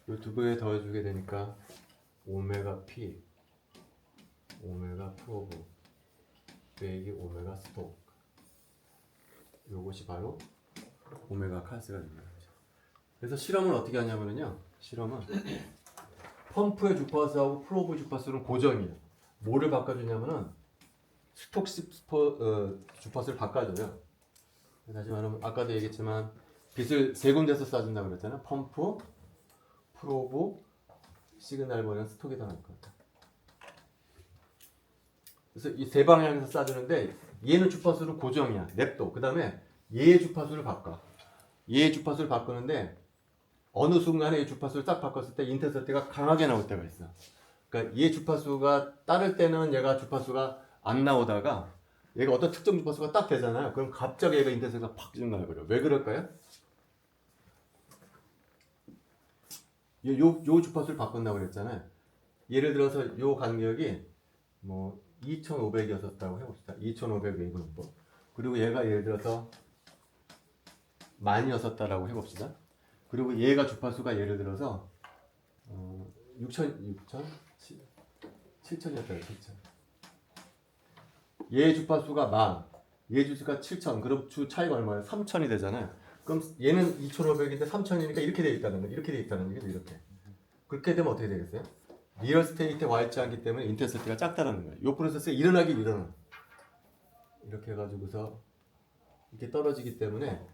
요 두 개 더해주게 되니까 오메가 P, 오메가 프로브 빼기 오메가 스톡. 요것이 바로 오메가 카스가 됩니다. 그래서 실험을 어떻게 하냐면요. 실험은 펌프의 주파수하고 프로브 주파수는 고정이에요. 뭐를 바꿔주냐면은 스톡 주파수를 바꿔줘요. 다시 말하면 아까도 얘기했지만 빛을 세 군데서 쏴준다고 그랬잖아요. 펌프, 프로브, 시그널 버전 스톡에다 넣을 거예요. 그래서 이 세 방향에서 쏴주는데 얘는 주파수는 고정이야. 냅둬. 그 다음에 얘의 주파수를 바꿔. 얘의 주파수를 바꾸는데 어느 순간에 이 주파수를 딱 바꿨을 때 인터셉트가 강하게 나올 때가 있어. 그러니까 얘 주파수가 따를 때는 얘가 주파수가 안 나오다가 얘가 어떤 특정 주파수가 딱 되잖아요. 그럼 갑자기 얘가 인터셉트가 팍 증가해버려. 왜 그럴까요? 요 주파수를 바꾼다고 그랬잖아요. 예를 들어서 요 간격이 뭐 2500이었었다고 해봅시다. 2500 웨이브 넘버. 그리고 얘가 예를 들어서 10,000이었었다라고 해봅시다. 그리고 얘가 주파수가 예를 들어서 7,000이었다요. 7,000. 얘 주파수가 10,000, 얘 주파수가 7,000. 그럼 주 차이가 얼마예요? 3,000이 되잖아요. 그럼 얘는 2,500인데 3,000이니까 이렇게 돼 있다는 거예요. 이렇게 돼 있다는 얘기죠. 이렇게. 그렇게 되면 어떻게 되겠어요? 리얼 스테이트에 와 있지 않기 때문에 인터셉트가 작다는 거예요. 이 프로세스가 일어나긴 일어나. 이렇게 해가지고서 이렇게 떨어지기 때문에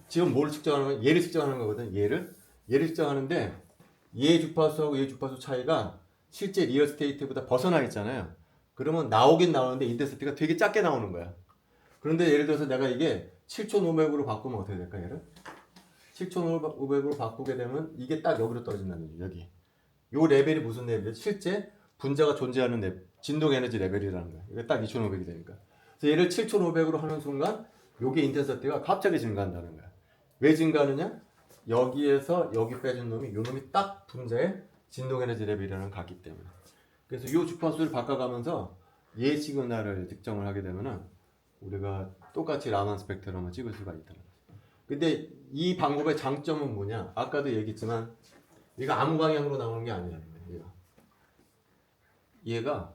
지금 뭘 측정하는 거야? 얘를 측정하는 거거든. 얘를 측정하는데 얘 주파수하고 얘 주파수 차이가 실제 리얼 스테이트보다 벗어나 있잖아요. 그러면 나오긴 나오는데 인터셉트가 되게 작게 나오는 거야. 그런데 예를 들어서 내가 이게 7,500으로 바꾸면 어떻게 될까? 얘를 7,500으로 바꾸게 되면 이게 딱 여기로 떨어진다는 거죠. 여기. 요 레벨이 무슨 레벨이에요? 실제 분자가 존재하는 진동 에너지 레벨이라는 거예요. 이게 딱 2,500이 되니까. 그래서 얘를 7,500으로 하는 순간 요게 인터셉트가 갑자기 증가한다는 거야. 왜 증가하느냐? 여기에서 여기 빼준 놈이 요 놈이 딱 분자의 진동 에너지 레벨이라는 같기 때문에. 그래서 요 주파수를 바꿔가면서 얘 시그널을 측정을 하게 되면은 우리가 똑같이 라만 스펙트럼을 찍을 수가 있다는 거죠. 근데 이 방법의 장점은 뭐냐? 아까도 얘기했지만 얘가 아무 방향으로 나오는 게 아니라는 거예요. 얘가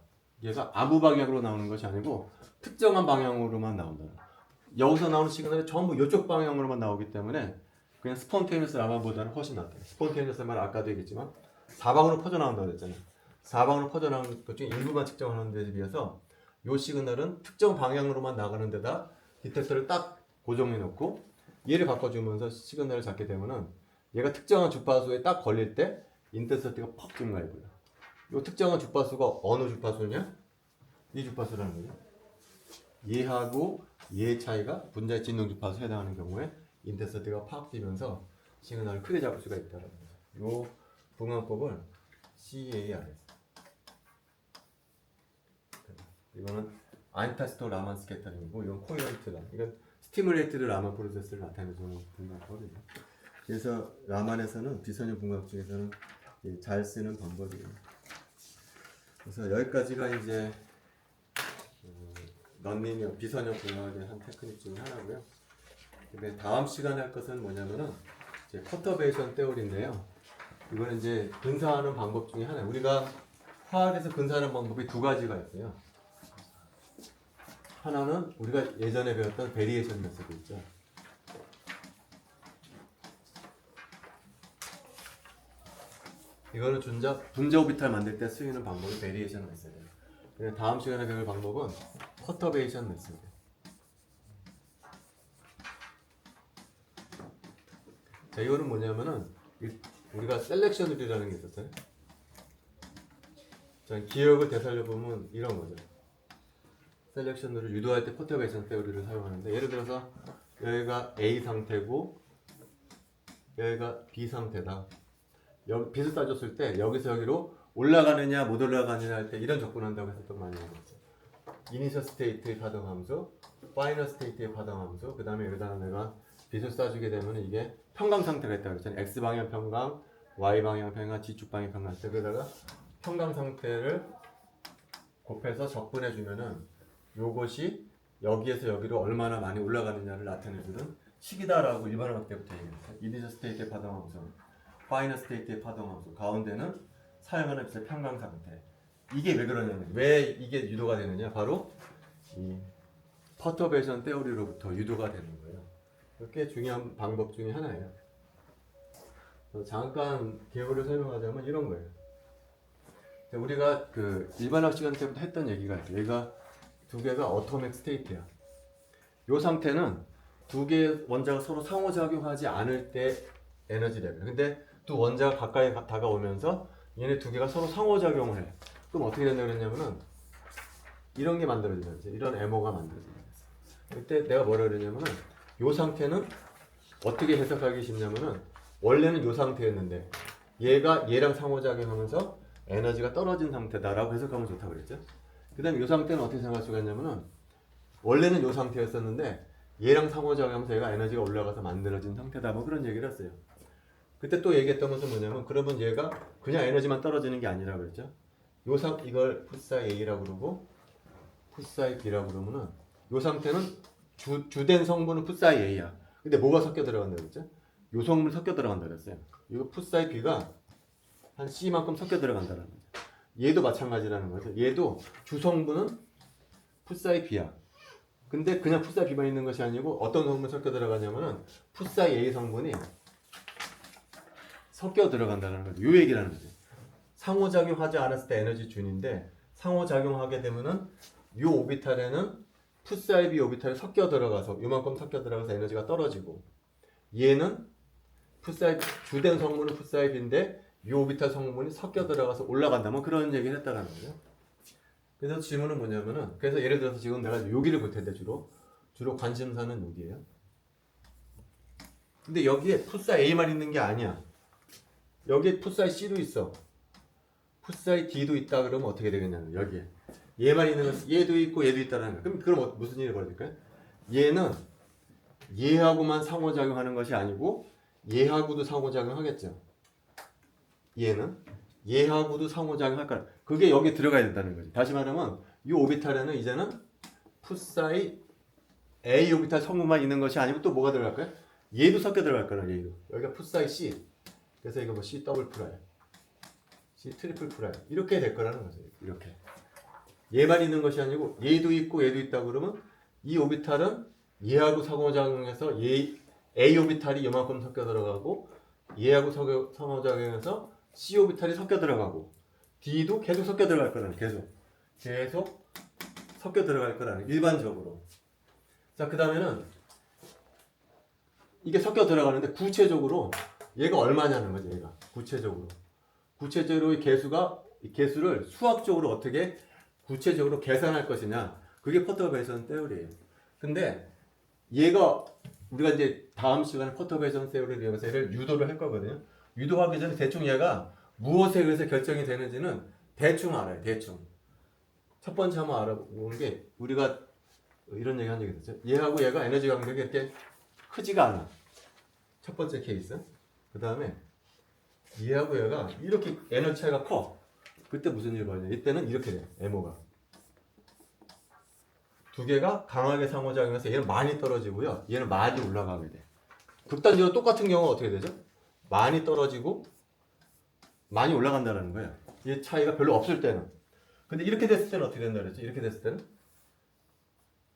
아무 방향으로 나오는 것이 아니고 특정한 방향으로만 나온다는 거예요. 여기서 나오는 시그널이 전부 이쪽 방향으로만 나오기 때문에 그냥 스폰테이너스 라만보다는 훨씬 낫다. 스폰테이너스 말 아까도 얘기했지만 사방으로 퍼져나온다고 그랬잖아요. 사방으로 퍼져나오는 것 중에 일부만 측정하는 데 비해서 이 시그널은 특정 방향으로만 나가는 데다 디텍터를 딱 고정해 놓고 얘를 바꿔주면서 시그널을 잡게 되면은 얘가 특정한 주파수에 딱 걸릴 때 인터셉트가 퍽 증가해버려. 이 특정한 주파수가 어느 주파수냐? 이 주파수라는 거죠. 얘하고 얘의 차이가 분자의 진동 주파수에 해당하는 경우에 인터셉트가 팍 뛰면서 시그널을 크게 잡을 수가 있다는 거죠. 이 분광법을 CARS. 이거는 안타스토 라만 스캐터링이고 이건 코이런트 라. 이건 스티뮬레이트드 라만 프로세스를 나타내주는 분광법이에요. 그래서 라만에서는 비선형 분광학 중에서는 잘 쓰는 방법이에요. 그래서 여기까지가 이제 넌리니어 비선형 분광학에 대한 테크닉 중에 하나고요. 근데 다음 시간에 할 것은 뭐냐면은 이제 퍼터베이션 테오리인데요. 이거는 이제 근사하는 방법 중에 하나예요. 우리가 화학에서 근사하는 방법이 두 가지가 있어요. 하나는 우리가 예전에 배웠던 베리에이션 메소드 있죠. 이거는 분자 오비탈 만들 때 쓰이는 방법이 베리에이션 메소드예요. 다음 시간에 배울 방법은 퍼터베이션 메소드. 자, 이거는 뭐냐면은 우리가 셀렉션 룰이라는 게 있었어요. 자, 기억을 되살려 보면 이런 거죠. 셀렉션 룰을 유도할 때 퍼터베이션 테오리를 사용하는데, 예를 들어서 여기가 A 상태고 여기가 B 상태다. 빛을 쏴줬을 때 여기서 여기로 올라가느냐 못 올라가느냐 할 때 이런 접근한다고 해서 또 많이 하고 있어요. 이니셜 스테이트의 파동 함수, 파이널 스테이트의 파동 함수, 그 다음에 여기다가 내가 빛을 쏴주게 되면 이게 평강 상태가 있다고 그랬잖아요. X방향 평강, Y방향 평강, G축방향 평강 때 그러다가 평강 상태를 곱해서 적분해주면은 요것이 여기에서 여기로 얼마나 많이 올라가느냐를 나타내주는 식이다라고 일반화학 때부터 얘기했어요. 이니셜 스테이트의 파동 함수, 파이널 스테이트의 파동 함수, 가운데는 사용하는 빛의 평강 상태. 이게 왜 그러냐면, 왜 이게 유도가 되느냐? 바로 이 퍼터베이션 테오리로부터 유도가 되는 거예요. 꽤 중요한 방법 중에 하나예요. 잠깐 개요를 설명하자면 이런 거예요. 우리가 그 일반학 시간 때부터 했던 얘기가 있어요. 얘가 두 개가 어토믹 스테이트야. 이 상태는 두 개의 원자가 서로 상호작용하지 않을 때 에너지 레벨. 근데 두 원자가 가까이 다가오면서 얘네 두 개가 서로 상호작용을 해. 그럼 어떻게 된다 그랬냐면은 이런 게 만들어지는 거죠. 이런 MO가 만들어지는 거죠. 그때 내가 뭐라 그랬냐면은 이 상태는 어떻게 해석하기 쉽냐면은 원래는 이 상태였는데 얘가 얘랑 상호작용하면서 에너지가 떨어진 상태다라고 해석하면 좋다고 그랬죠. 그 다음에 이 상태는 어떻게 생각할 수가 있냐면은 원래는 이 상태였었는데 얘랑 상호작용하면서 얘가 에너지가 올라가서 만들어진 상태다, 뭐 그런 얘기를 했어요. 그때 또 얘기했던 것은 뭐냐면, 그러면 얘가 그냥 에너지만 떨어지는 게 아니라 그랬죠. 이걸 풋사이 A라고 그러고 풋사이 B라고 그러면은 이 상태는 주된 성분은 풋사이 A야. 근데 뭐가 섞여 들어간다 그랬죠? 요 성분이 섞여 들어간다 그랬어요. 이거 풋사이 B가 한 C만큼 섞여 들어간다는 거죠. 얘도 마찬가지라는 거죠. 얘도 주성분은 풋사이 B야. 근데 그냥 풋사이 B만 있는 것이 아니고 어떤 성분이 섞여 들어가냐면은 풋사이 A 성분이 섞여 들어간다는 거죠. 요 얘기라는 거죠. 상호작용하지 않았을 때 에너지 준인데 상호작용하게 되면은 요 오비탈에는 풋사이 B 오비탈이 섞여 들어가서 요만큼 섞여 들어가서 에너지가 떨어지고, 얘는 주된 성분은 풋사이 B인데 요 오비탈 성분이 섞여 들어가서 올라간다, 뭐 그런 얘기를 했다는 거죠. 그래서 질문은 뭐냐면은, 그래서 예를 들어서 지금 내가 여기를 볼 텐데 주로 관심사는 여기예요. 근데 여기에 풋사이 A만 있는 게 아니야. 여기에 풋사이 C도 있어. 풋사이 D도 있다 그러면 어떻게 되겠냐면, 여기에 얘만 있는 건 얘도 있고 얘도 있다는 거야. 그럼 무슨 일이 벌어질까요? 얘는 얘하고만 상호작용하는 것이 아니고 얘하고도 상호작용하겠죠. 얘는 얘하고도 상호작용할 거야. 그게 여기 들어가야 된다는 거지. 다시 말하면 이 오비탈에는 이제는 풋사이 A 오비탈 성분만 있는 것이 아니고 또 뭐가 들어갈까요? 얘도 섞여 들어갈 거야. 얘도. 여기가 풋사이 C. 그래서 이거 뭐 C 더블 프라임, C 트리플 프라임 이렇게 될 거라는 거죠. 이렇게. 얘만 있는 것이 아니고 얘도 있고 얘도 있다 그러면 이 오비탈은 얘하고 상호작용해서 A 오비탈이 이만큼 섞여 들어가고 얘하고 상호작용해서 C 오비탈이 섞여 들어가고 D도 계속 섞여 들어갈 거라는, 계속 섞여 들어갈 거라는, 일반적으로. 자, 그 다음에는 이게 섞여 들어가는데 구체적으로 얘가 얼마냐는 거죠. 얘가 구체적으로 이 개수를 수학적으로 어떻게 구체적으로 계산할 것이냐, 그게 퍼터베이션 테오리예요. 근데 얘가 우리가 이제 다음 시간에 퍼터베이션 테오리를 이용해서 얘를 유도를 할 거거든요. 유도하기 전에 대충 얘가 무엇에 의해서 결정이 되는지는 대충 알아요. 대충. 첫 번째 한번 알아보는 게, 우리가 이런 얘기 한 적이 있었죠. 얘하고 얘가 에너지 간격이 이렇게 크지가 않아. 첫 번째 케이스. 그 다음에 얘하고 얘가 이렇게 에너지 차이가 커. 그때 무슨 일이 벌어져? 이때는 이렇게 돼. MO가. 두 개가 강하게 상호작용해서 얘는 많이 떨어지고요. 얘는 많이 올라가게 돼. 극단적으로 똑같은 경우가 어떻게 되죠? 많이 떨어지고 많이 올라간다는 거예요. 이 차이가 별로 없을 때는. 근데 이렇게 됐을 때는 어떻게 된다 그랬죠? 이렇게 됐을 때는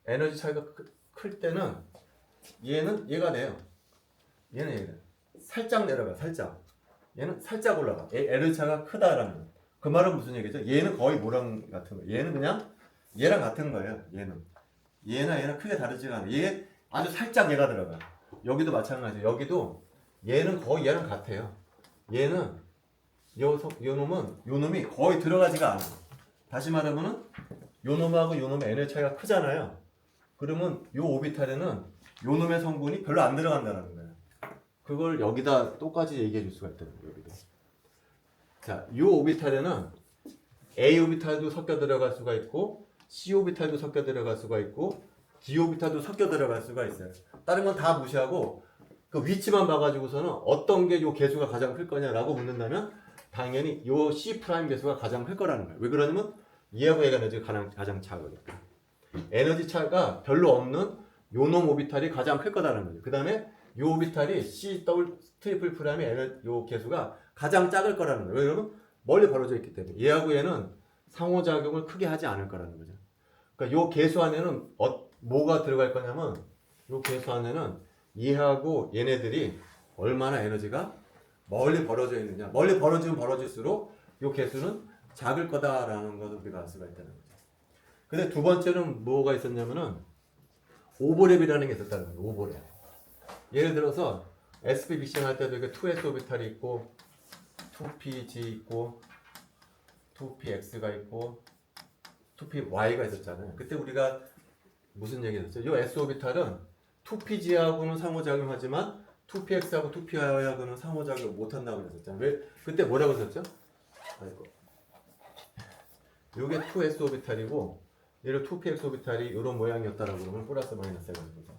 에너지 차이가 클 때는 얘는 얘가 돼요. 얘는 살짝 내려가. 살짝. 얘는 살짝 올라가. 에너지 차이가 크다라는 거예요. 그 말은 무슨 얘기죠? 얘는 거의 뭐랑 같은 거예요. 얘는 그냥 얘랑 같은 거예요. 얘는 크게 다르지가 않아요. 얘 아주 살짝 얘가 들어가. 여기도 마찬가지예요. 여기도 얘는 거의 얘랑 같아요. 얘는 요 놈이 거의 들어가지가 않아. 다시 말하면은 요 놈하고 요 놈의 에너지 차이가 크잖아요. 그러면 요 오비탈에는 요 놈의 성분이 별로 안 들어간다는 거예요. 그걸 여기다 똑같이 얘기해 줄 수가 있다는 거예요. 여기도. 자, 요 오비탈에는 A 오비탈도 섞여 들어갈 수가 있고 C 오비탈도 섞여 들어갈 수가 있고 D 오비탈도 섞여 들어갈 수가 있어요. 다른 건 다 무시하고 그 위치만 봐가지고서는 어떤 게 요 개수가 가장 클 거냐라고 묻는다면 당연히 요 C 프라임 개수가 가장 클 거라는 거예요. 왜 그러냐면 얘하고 얘가 에너지가 가장 작으니까. 에너지 차가 별로 없는 요 놈 오비탈이 가장 클 거다라는 거죠. 그 다음에 요 오비탈이 C 더블 트리플 프라임의 요 개수가 가장 작을 거라는 거예요. 왜냐면 멀리 벌어져 있기 때문에 얘하고 얘는 상호작용을 크게 하지 않을 거라는 거죠. 그러니까 요 개수 안에는 뭐가 들어갈 거냐면 요 개수 안에는 얘하고 얘네들이 얼마나 에너지가 멀리 벌어져 있느냐. 멀리 벌어지면 벌어질수록 요 개수는 작을 거다라는 것을 우리가 알 수가 있다는 거죠. 근데 두 번째는 뭐가 있었냐면은 오버랩이라는 게 있었다는 거예요. 오버랩. 예를 들어서 SPBCN 할 때도 이렇게 2S 오비탈이 있고 2PG 있고 2PX가 있고 2PY가 있었잖아요. 그때 우리가 무슨 얘기 했었죠? 이 S 오비탈은 2PG하고는 상호작용하지만 2PX하고 2PY하고는 상호작용 못한다고 그랬었잖아요. 왜? 그때 뭐라고 했었죠? 아이고. 요게 2S 오비탈이고 얘를 2PX 오비탈이 이런 모양이었다라고 그러면 플러스 마이너스 해가지고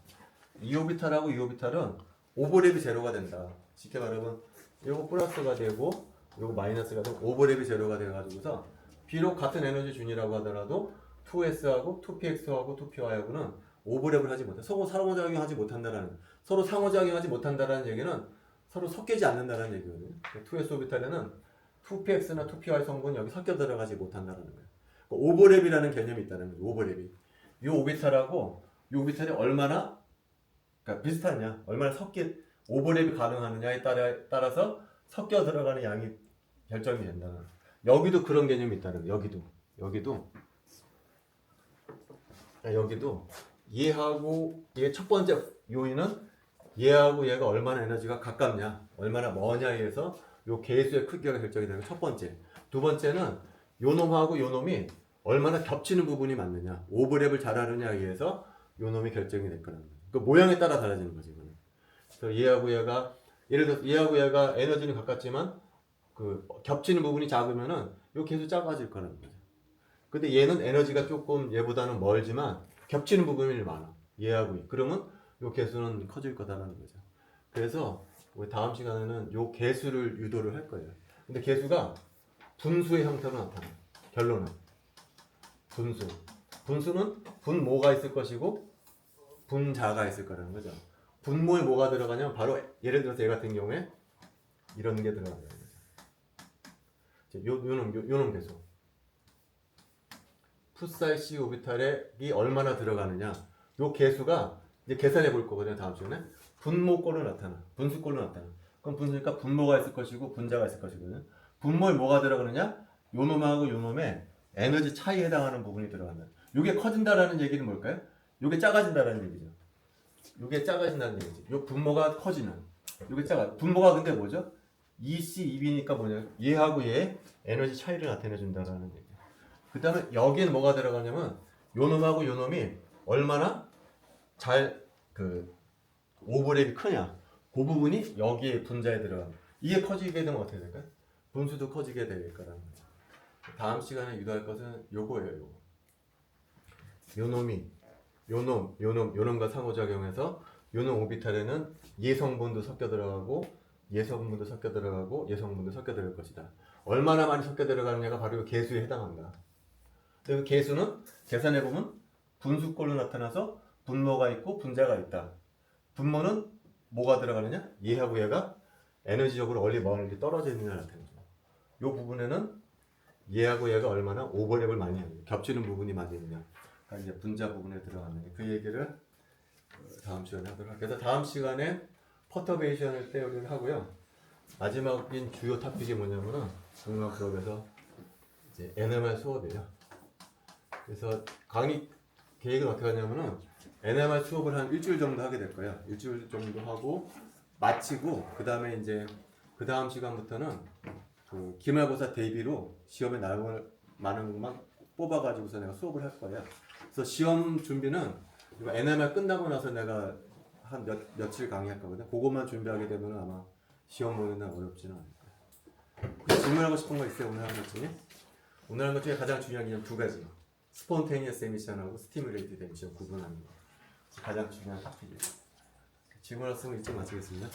이 오비탈하고 이 오비탈은 오버랩이 제로가 된다. 쉽게 말하면 요거 플러스가 되고 요거 마이너스가 되고 오버랩이 제로가 돼가지고서 비록 같은 에너지 준이라고 하더라도 2S하고 2PX하고 2PY하고는 오버랩을 하지 못해. 서로 상호작용하지 못한다라는 서로 상호작용하지 못한다라는 얘기는 서로 섞이지 않는다라는 얘기거든요. 2S 오비탈에는 2PX나 2PY 성분이 여기 섞여 들어가지 못한다라는 거예요. 오버랩이라는 개념이 있다는 거죠. 오버랩이. 이 오비탈하고 이 오비탈이 얼마나 그러니까 비슷하냐, 얼마나 오버랩이 가능하느냐에 따라서 섞여 들어가는 양이 결정이 된다. 여기도 그런 개념이 있다는 거예요. 여기도 얘하고 얘 첫 번째 요인은 얘하고 얘가 얼마나 에너지가 가깝냐, 얼마나 머냐에 의해서 요 개수의 크기가 결정이 되는 첫 번째. 두 번째는 요 놈하고 요 놈이 얼마나 겹치는 부분이 많느냐, 오버랩을 잘하느냐에 의해서 요 놈이 결정이 될 거라는 거예요. 그 모양에 따라 달라지는 거지. 이거는. 그래서 얘하고 얘가 예를 들어서 얘하고 얘가 에너지는 가깝지만 그 겹치는 부분이 작으면은 요 개수 작아질 거라는 거죠. 근데 얘는 에너지가 조금 얘보다는 멀지만 겹치는 부분이 많아. 얘하고 얘. 그러면 요 개수는 커질 거다라는 거죠. 그래서 우리 다음 시간에는 요 개수를 유도를 할 거예요. 근데 개수가 분수의 형태로 나타나. 결론은 분수. 분수는 분모가 있을 것이고 분자가 있을 거라는 거죠. 분모에 뭐가 들어가냐면 바로 예를 들어서 얘 같은 경우에 이런 게 들어간다는 거죠. 요놈 개수. 풋사이 C 오비탈이 얼마나 들어가느냐. 요 개수가 이제 계산해 볼 거거든요. 다음 시간에. 분모꼴로 나타나. 분수꼴로 나타나. 그럼 분수니까 분모가 있을 것이고 분자가 있을 것이거든요. 분모에 뭐가 들어가느냐? 요 놈하고 요 놈의 에너지 차이에 해당하는 부분이 들어간다. 요게 커진다라는 얘기는 뭘까요? 요게 작아진다라는 얘기죠. 요게 작아진다는 얘기죠. 요 분모가 커지는. 요게 분모가 근데 뭐죠? 2C, 2B니까 뭐냐? 얘하고 얘 에너지 차이를 나타내 준다라는 얘기예요. 그 다음에 여기엔 뭐가 들어가냐면 요 놈하고 요 놈이 얼마나 잘 오버랩이 크냐. 그 부분이 여기에 분자에 들어갑니다. 이게 커지게 되면 어떻게 될까요? 분수도 커지게 될 거라는 거죠. 다음 시간에 유도할 것은 요거예요. 요놈과 상호작용해서 요놈 오비탈에는 예 성분도 섞여 들어가고 예성분도 섞여 들어가고 예성분도 섞여 들어갈 것이다. 얼마나 많이 섞여 들어가느냐가 바로 이 개수에 해당한다. 그 개수는 계산해 보면 분수꼴로 나타나서 분모가 있고 분자가 있다. 분모는 뭐가 들어가느냐? 얘하고 얘가 에너지적으로 멀리 떨어져 있느냐 나타나죠. 이 부분에는 얘하고 얘가 얼마나 오버랩을 많이 하느냐, 겹치는 부분이 많이 있느냐, 이제 분자 부분에 들어가는 그 얘기를 다음 시간에 하도록 할게요. 그래서 다음 시간에 퍼터베이션을 때 우리는 하고요. 마지막인 주요 토픽이 뭐냐면은 중학 수업에서 이제 NMR 수업이에요. 그래서 강의 계획은 어떻게 하냐면은 NMR 수업을 한 일주일 정도 하게 될 거예요. 일주일 정도 하고 마치고 그 다음에 이제 그 다음 시간부터는 그 기말고사 대비로 시험에 나올 만한 것만 뽑아가지고서 내가 수업을 할 거예요. 그래서 시험 준비는 이거 NMR 끝나고 나서 내가 한 며칠 강의할 거거든. 그것만 준비하게 되면 아마 시험 보는 날 어렵지는 않을 거예요. 혹시 질문하고 싶은 거 있어요? 오늘 하는 것 중에? 오늘 하는 것 중에 가장 중요한 게 두 가지. 스폰테니어스 에미션하고 스티뮬레이티드 에미션 구분하는 거. 가장 중요한 토픽이에요. 질문 없으면 이쪽 마치겠습니다.